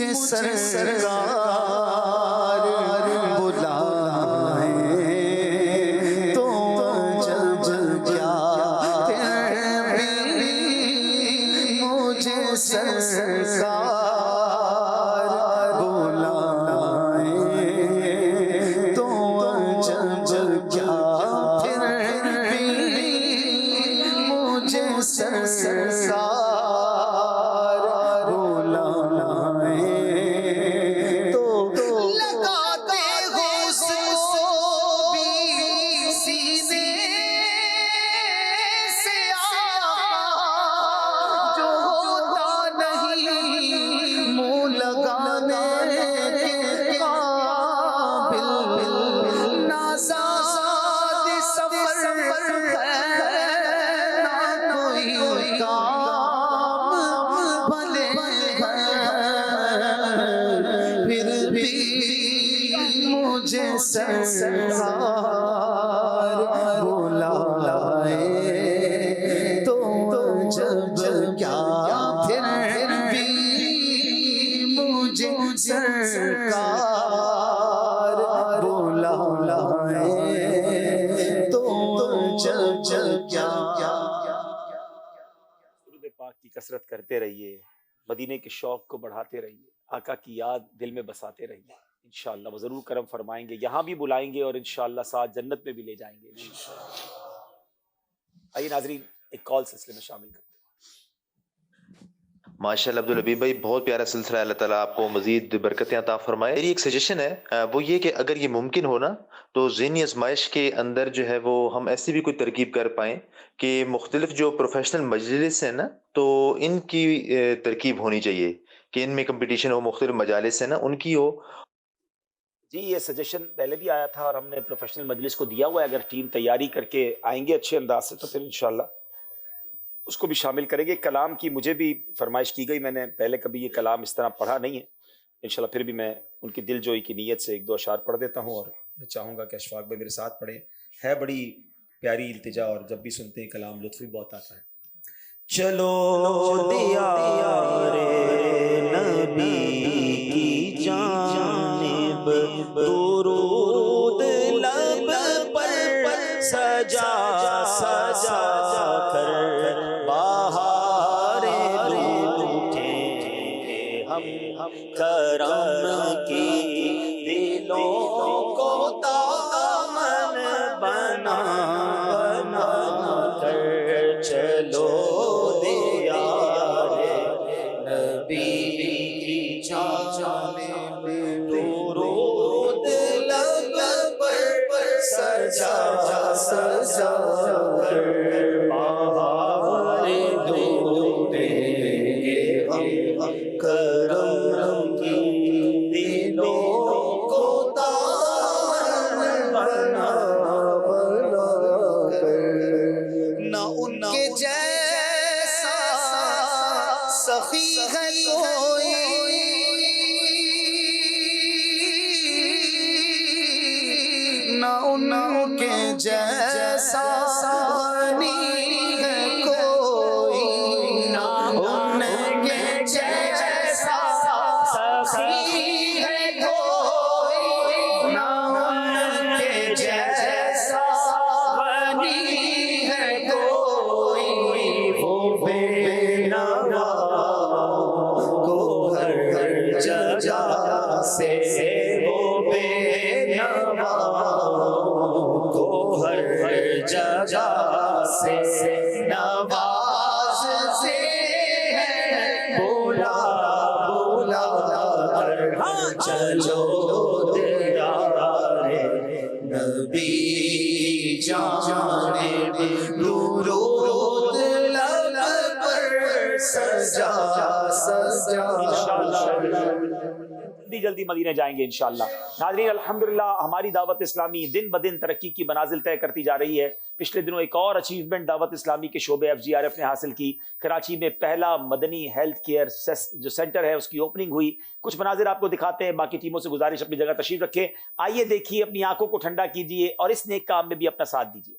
مجھے سرکار بلائیں تو جب کیا پھر بھی مجھے سرکار بلائیں تو جب کیا پھر بھی مجھے سرکار سرکار بلائے تو جب کیا پھر بھی مجھے سرکار بلائے تو جب کیا. درود پاک کی کثرت کرتے رہیے، مدینے کے شوق کو بڑھاتے رہیے، آقا کی یاد دل میں بساتے رہیے، انشاءاللہ وہ ضرور کرم فرمائیں گے، یہاں بھی بلائیں گے اور انشاءاللہ ساتھ جنت میں بھی لے جائیں گے انشاءاللہ. آئیے ناظرین ایک کال سلسلے میں شامل کرتے ہیں. ماشاءاللہ عبدالحبیب بھائی بہت پیارا سلسلہ ہے، اللہ تعالیٰ آپ کو مزید برکتیں عطا فرمائے. میری ایک سجیشن ہے، وہ یہ کہ اگر یہ ممکن ہو نا تو ذہنی آزمائش کے اندر جو ہے وہ ہم ایسی بھی کوئی ترکیب کر پائیں کہ مختلف جو پروفیشنل مجلس ہیں نا تو ان کی ترکیب ہونی چاہیے کہ ان میں کمپٹیشن ہو، مختلف مجالس ہیں نا ان کی ہو. جی یہ سجیشن پہلے بھی آیا تھا اور ہم نے پروفیشنل مجلس کو دیا ہوا ہے، اگر ٹیم تیاری کر کے آئیں گے اچھے انداز سے تو پھر انشاءاللہ اس کو بھی شامل کریں گے. کلام کی مجھے بھی فرمائش کی گئی، میں نے پہلے کبھی یہ کلام اس طرح پڑھا نہیں ہے، انشاءاللہ پھر بھی میں ان کی دل جوئی کی نیت سے ایک دو اشعار پڑھ دیتا ہوں اور میں چاہوں گا کہ اشفاق بھائی میرے ساتھ پڑھیں. ہے بڑی پیاری التجا اور جب بھی سنتے ہیں کلام لطف بھی بہت آتا ہے. چلو دیار نبی کی جانب درود لب پر سجا سجا کر بہار لوٹیں ہم کرم کی دلوں کو دامن بنا بنا کر چلو جیسا غنی ہے کوئی نہ ان کے جیسا سخی ہے کوئی نہ ان کے جیسا غنی ہے کوئی وہ بے نوا کو ہر جگہ سے وہ بے نوا جگہ سے نوازتے ہیں بولا بولا کر چلو دیدار نبی جانب درود لب پر سجا سجا. جلدی مدینے جائیں گے انشاءاللہ. ناظرین الحمدللہ ہماری دعوت اسلامی دن بدن ترقی کی منازل طے کرتی جا رہی ہے. پچھلے دنوں ایک اور اچیومنٹ دعوت اسلامی کے شعبے FGRF نے حاصل کی. کراچی میں پہلا مدنی ہیلتھ کیئر جو سینٹر ہے اس کی اوپننگ ہوئی. کچھ مناظر آپ کو دکھاتے ہیں، باقی ٹیموں سے گزارش اپنی جگہ تشریف رکھیں، آئیے دیکھیے، اپنی آنکھوں کو ٹھنڈا کیجیے اور اس نیک کام میں بھی اپنا ساتھ دیجیے.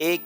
1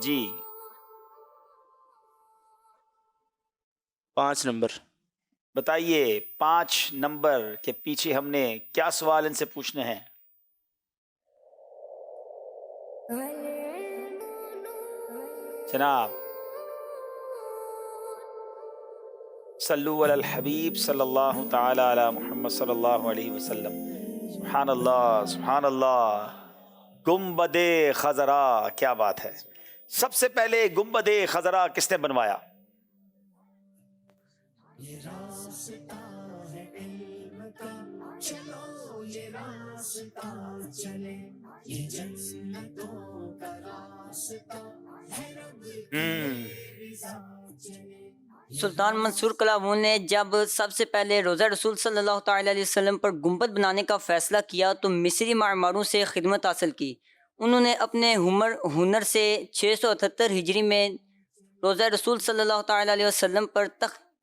جی 5 نمبر بتائیے 5 نمبر کے پیچھے ہم نے کیا سوال ان سے پوچھنے ہیں؟ جناب صلو علی الحبیب صلی اللہ تعالی علی محمد صلی اللہ علیہ وسلم. سبحان اللہ سبحان اللہ. گنبد خضرا، کیا بات ہے. سب سے پہلے گنبد خضرا کس نے بنوایا؟ سلطان منصور قلاوون نے جب سب سے پہلے روزہ رسول صلی اللہ تعالی علیہ وسلم پر گنبد بنانے کا فیصلہ کیا تو مصری معماروں سے خدمت حاصل کی. انہوں نے اپنے ہنر سے 678 ہجری میں روزہ رسول صلی اللہ تعالی علیہ وسلم پر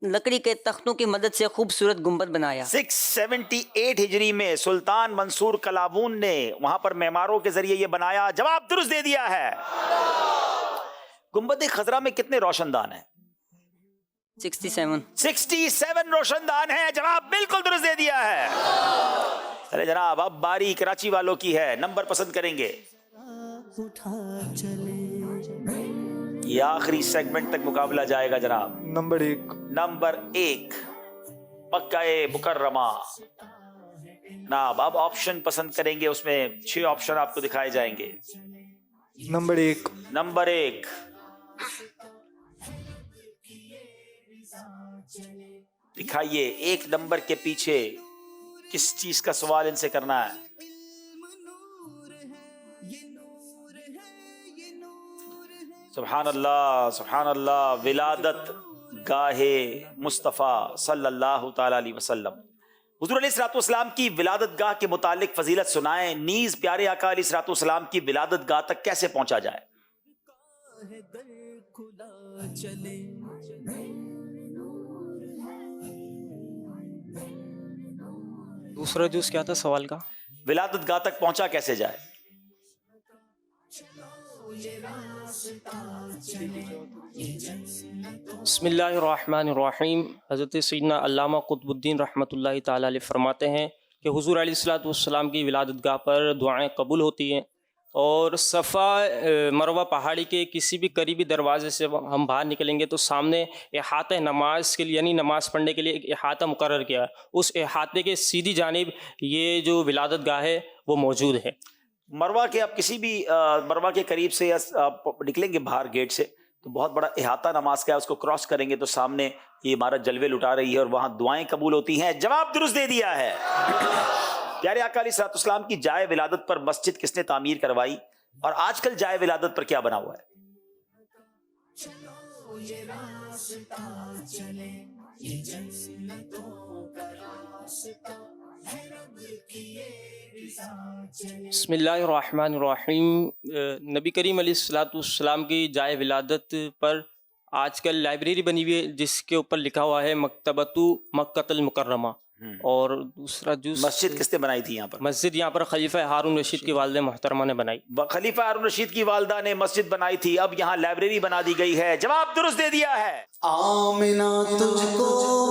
لکڑی کے تختوں کی مدد سے خوبصورت گنبد بنایا. 678 ہجری میں سلطان منصور قلاوون نے وہاں پر معماروں کے ذریعے یہ بنایا. جواب درست دے دیا ہے. گنبد خضرا میں کتنے روشن دان ہیں؟ 67 روشن دان ہیں. جواب بالکل درست دے دیا ہے. چلے جناب اب باری کراچی والوں کی ہے. نمبر پسند کریں گے. یہ آخری سیگمنٹ تک مقابلہ جائے گا جناب. نمبر 1 مکہ مکرمہ. جناب اب آپشن پسند کریں گے. اس میں 6 آپشن آپ کو دکھائے جائیں گے. نمبر 1 دکھائیے. 1 نمبر کے پیچھے کس چیز کا سوال ان سے کرنا ہے؟ سبحان اللہ سبحان اللہ. ولادت گاہ مصطفیٰ صلی اللہ تعالی علیہ وسلم. حضور علیہ الصلوۃ والسلام کی ولادت گاہ کے متعلق فضیلت سنائیں. نیز پیارے آقا علیہ الصلوۃ والسلام کی ولادت گاہ تک کیسے پہنچا جائے؟ دوسرا جز کیا تھا سوال کا؟ ولادت گاہ تک پہنچا کیسے جائے؟ بسم اللہ الرحمن الرحیم. حضرت سیدنا علامہ قطب الدین رحمۃ اللہ تعالی علیہ فرماتے ہیں کہ حضور علیہ الصلوۃ والسلام کی ولادت گاہ پر دعائیں قبول ہوتی ہیں، اور صفا مروہ پہاڑی کے کسی بھی قریبی دروازے سے ہم باہر نکلیں گے تو سامنے احاطہ نماز کے لیے یعنی نماز پڑھنے کے لیے ایک احاطہ مقرر کیا ہے. اس احاطے کے سیدھی جانب یہ جو ولادت گاہ ہے وہ موجود ہے. مروہ کے آپ کسی بھی مروہ کے قریب سے آپ نکلیں گے باہر گیٹ سے تو بہت بڑا احاطہ نماز کا ہے. اس کو کراس کریں گے تو سامنے یہ عمارت جلوے لٹا رہی ہے اور وہاں دعائیں قبول ہوتی ہیں. جواب درست دے دیا ہے. پیارے آقا علیہ الصلوۃ والسلام کی جائے ولادت پر مسجد کس نے تعمیر کروائی؟ اور آج کل جائے ولادت پر کیا بنا ہوا ہے؟ بسم اللہ الرحمن الرحیم. نبی کریم علیہ الصلوۃ والسلام کی جائے ولادت پر آج کل لائبریری بنی ہوئی ہے جس کے اوپر لکھا ہوا ہے مکتبۃ مکۃ المکرمہ. اور دوسرا جز مسجد کس نے بنائی تھی یہاں پر؟ مسجد یہاں پر خلیفہ ہارون رشید کی والدہ محترمہ نے بنائی. خلیفہ ہارون رشید کی والدہ نے مسجد بنائی تھی. اب یہاں لائبریری بنا دی گئی ہے. جواب درست دے دیا ہے. آمنہ تجھ کو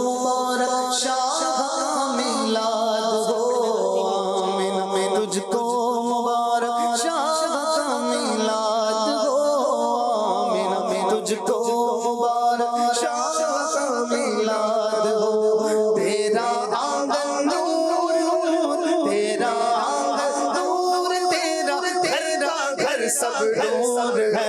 مبارک شاہ میلاد ہو. آمنہ تجھ کو مبارک شاہ میلاد ہو. آمنہ تجھ کو مبارک شاہ میلاد ہو. تیرا آنگن نور، تیرا آنگن نور، تیرا گھر سب نور ہے.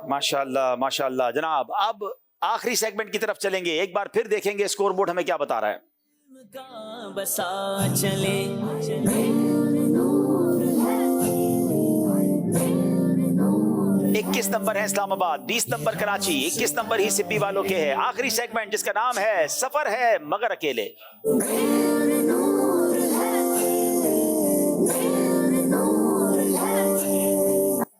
ماشاءاللہ ماشاءاللہ. جناب اب آخری سیگمنٹ کی طرف چلیں گے. ایک بار پھر دیکھیں گے اسکور بورڈ ہمیں کیا بتا رہا ہے. بسا چلے 21 نمبر ہے اسلام آباد، 20 نمبر کراچی، 21 نمبر ہی سپی والوں کے ہے. آخری سیگمنٹ جس کا نام ہے سفر ہے مگر اکیلے.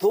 2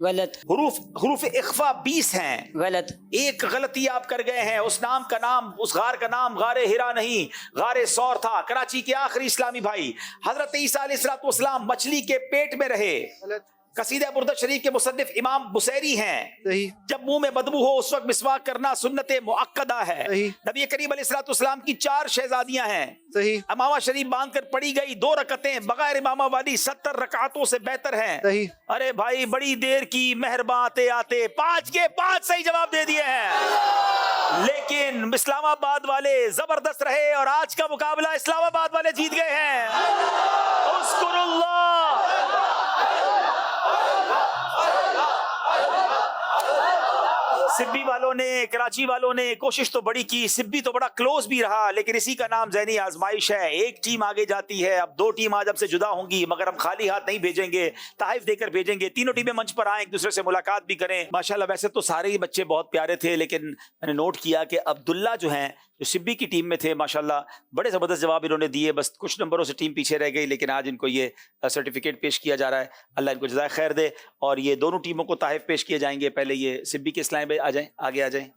غلط. حروف اخفا 20 ہیں. غلط. ایک غلطی آپ کر گئے ہیں. اس غار کا نام غار ہرا نہیں، غار ثور تھا. کراچی کے آخری اسلامی بھائی حضرت عیسیٰ علیہ السلام مچھلی کے پیٹ میں رہے. قصیدہ بردہ شریف کے مصنف امام بصیری ہیں. جب منہ میں بدبو ہو اس وقت مسواک کرنا سنت مؤکدہ ہے. نبی کریم علیہ السلام کی 4 شہزادیاں ہیں. امامہ شریف باندھ کر پڑھی گئی 2 رکعتیں بغیر امامہ والی 70 رکعتوں سے بہتر ہیں. ارے بھائی بڑی دیر کی مہرباں آتے آتے 5 کے 5 صحیح جواب دے دیے ہیں. لیکن اسلام آباد والے زبردست رہے اور آج کا مقابلہ اسلام آباد والے جیت گئے ہیں. اذکر اللہ. سبی والوں نے، کراچی والوں نے کوشش تو بڑی کی، سبی تو بڑا کلوز بھی رہا، لیکن اسی کا نام ذہنی آزمائش ہے. ایک ٹیم آگے جاتی ہے، اب 2 ٹیم آج ہم سے جدا ہوں گی، مگر ہم خالی ہاتھ نہیں بھیجیں گے، تحائف دے کر بھیجیں گے. تینوں ٹیمیں منچ پر آئیں، ایک دوسرے سے ملاقات بھی کریں. ماشاءاللہ ویسے تو سارے ہی بچے بہت پیارے تھے، لیکن میں نے نوٹ کیا کہ عبداللہ جو ہیں جو سبی کی ٹیم میں تھے ماشاءاللہ بڑے زبردست جواب انہوں نے دیے. بس کچھ نمبروں سے ٹیم پیچھے رہ گئی، لیکن آج ان کو یہ سرٹیفکیٹ پیش کیا جا رہا ہے. اللہ ان کو جزائے خیر دے. اور یہ دونوں ٹیموں کو تحائف پیش کیے جائیں گے. پہلے یہ سبی کے اسلامی بھائی آ جائیں، آگے آ جائیں.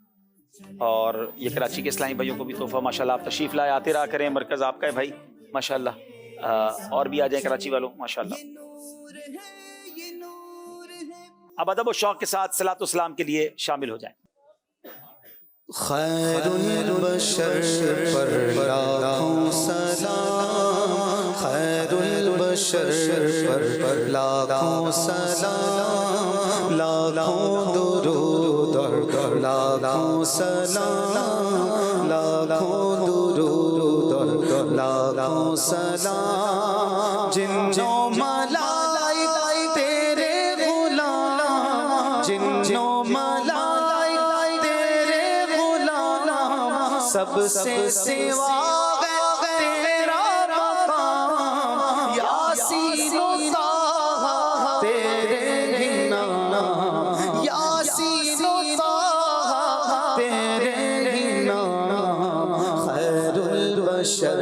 اور یہ کراچی کے اسلامی بھائیوں کو بھی تحفہ ماشاءاللہ آپ تشریف لائے، آتے رہا کریں. مرکز آپ کا ہے بھائی ماشاءاللہ. اور بھی آ جائیں کراچی والوں ماشاءاللہ. اب ادب و شوق کے ساتھ صلاۃ و سلام کے لیے شامل ہو جائیں. خیر البشر پر لاکھوں سلام، خیر البشر پر لاکھوں سلام، لاکھوں درود اور لاکھوں سلام، لاکھوں درود اور لاکھوں سلام. جنوں ملائک تیرے غلام، جنوں ملائک سب سے سوا تیرا مقام، یاسین و طٰہٰ تیرے نام، یاسین و طٰہٰ تیرے نام. خیر البشر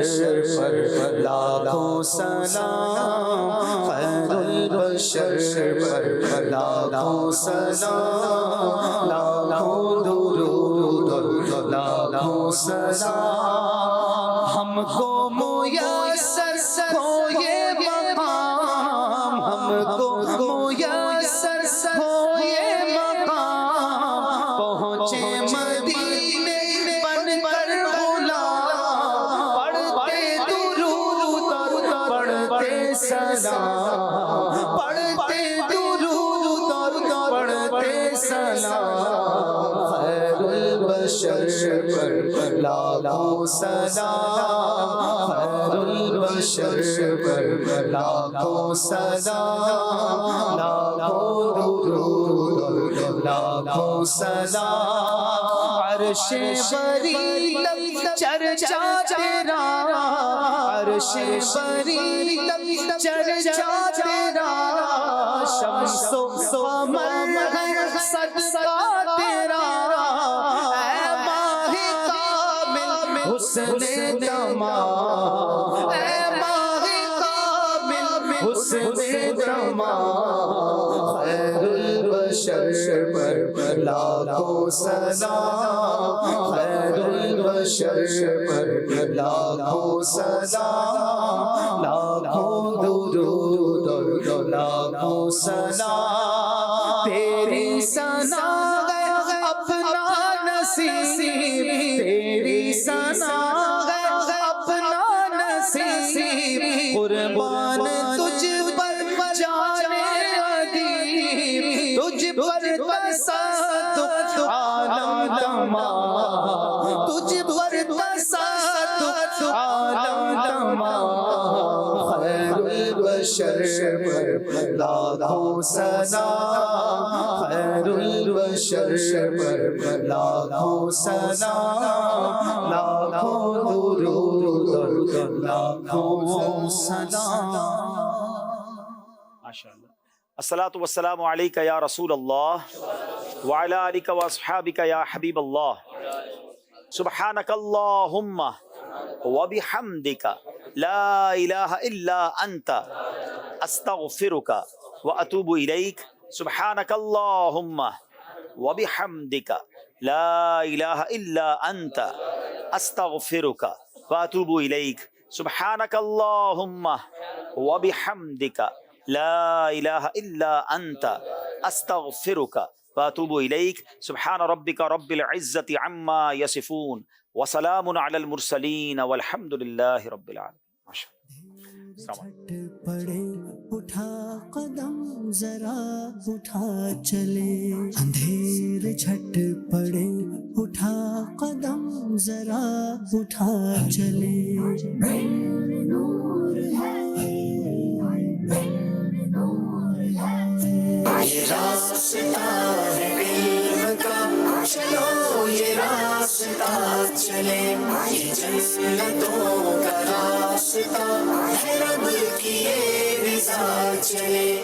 پر لاکھوں سلام، خیر البشر پر لاکھوں سلام، لاکھوں درود اور لاکھوں سلام. ہم کو میسر ہو یہ مقام، ہم کو میسر ہو یہ مقام. پہنچے مدینے بن کر غلام، پڑھتے درود اور پڑھتے سلام، پڑھتے درود اور پڑھتے سلام. خیر البشر پر لاکھوں سلام، خیر البشر پر لاکھوں سلام، لاکھوں درود اور لاکھوں سلام. عرش بری چرچا تیرا، عرش بری چرچا تیرا. شمس و قمر صدقہ تیرا، اے ماہ کامل حسن تمام، اے ماہ کامل حسن تمام. خیر البشر پر لاکھوں سلام، خیر البشر پر لاکھوں سلام، لاکھوں درود اور لاکھوں سلام. تیری ثنا ہے اپنا نصیب، تیری ثنا ہے اپنا نصیب. قربان تجھ پر جانے ادیب، تجھ پر تصدق عالم تمام، تجھ پر تصدق عالم تمام. خیر البشر پر لاکھوں سلام، خیر البشر پر لاکھوں سلام، لاکھوں درود اور لاکھوں سلام. ماشاءاللہ. الصلاۃ والسلام علیک یا رسول اللہ وعلی آلک واصحابک یا حبیب اللہ. سبحانک اللہم وبحمدک لا الہ الا انت استغفرک واتوب الیک. سبحانک اللہم وبحمدک لا الہ الا انت استغفرک واتوب الیک سبحانک اللہم وبحمدک لا الہ الا انت استغفرک واتوب الیک سبحان ربک رب العزت عما یصفون وسلام علی المرسلین والحمد للہ رب العالمین. جھٹ پڑے اٹھا قدم ذرا اٹھا چلے اندھیر جھٹ پڑے اٹھا قدم ذرا اٹھا چلے یہ راستہ ہے علم کا چلو یہ راستہ چلے یہ جنتوں کا راستہ ہے رب کی یہ رضا چلے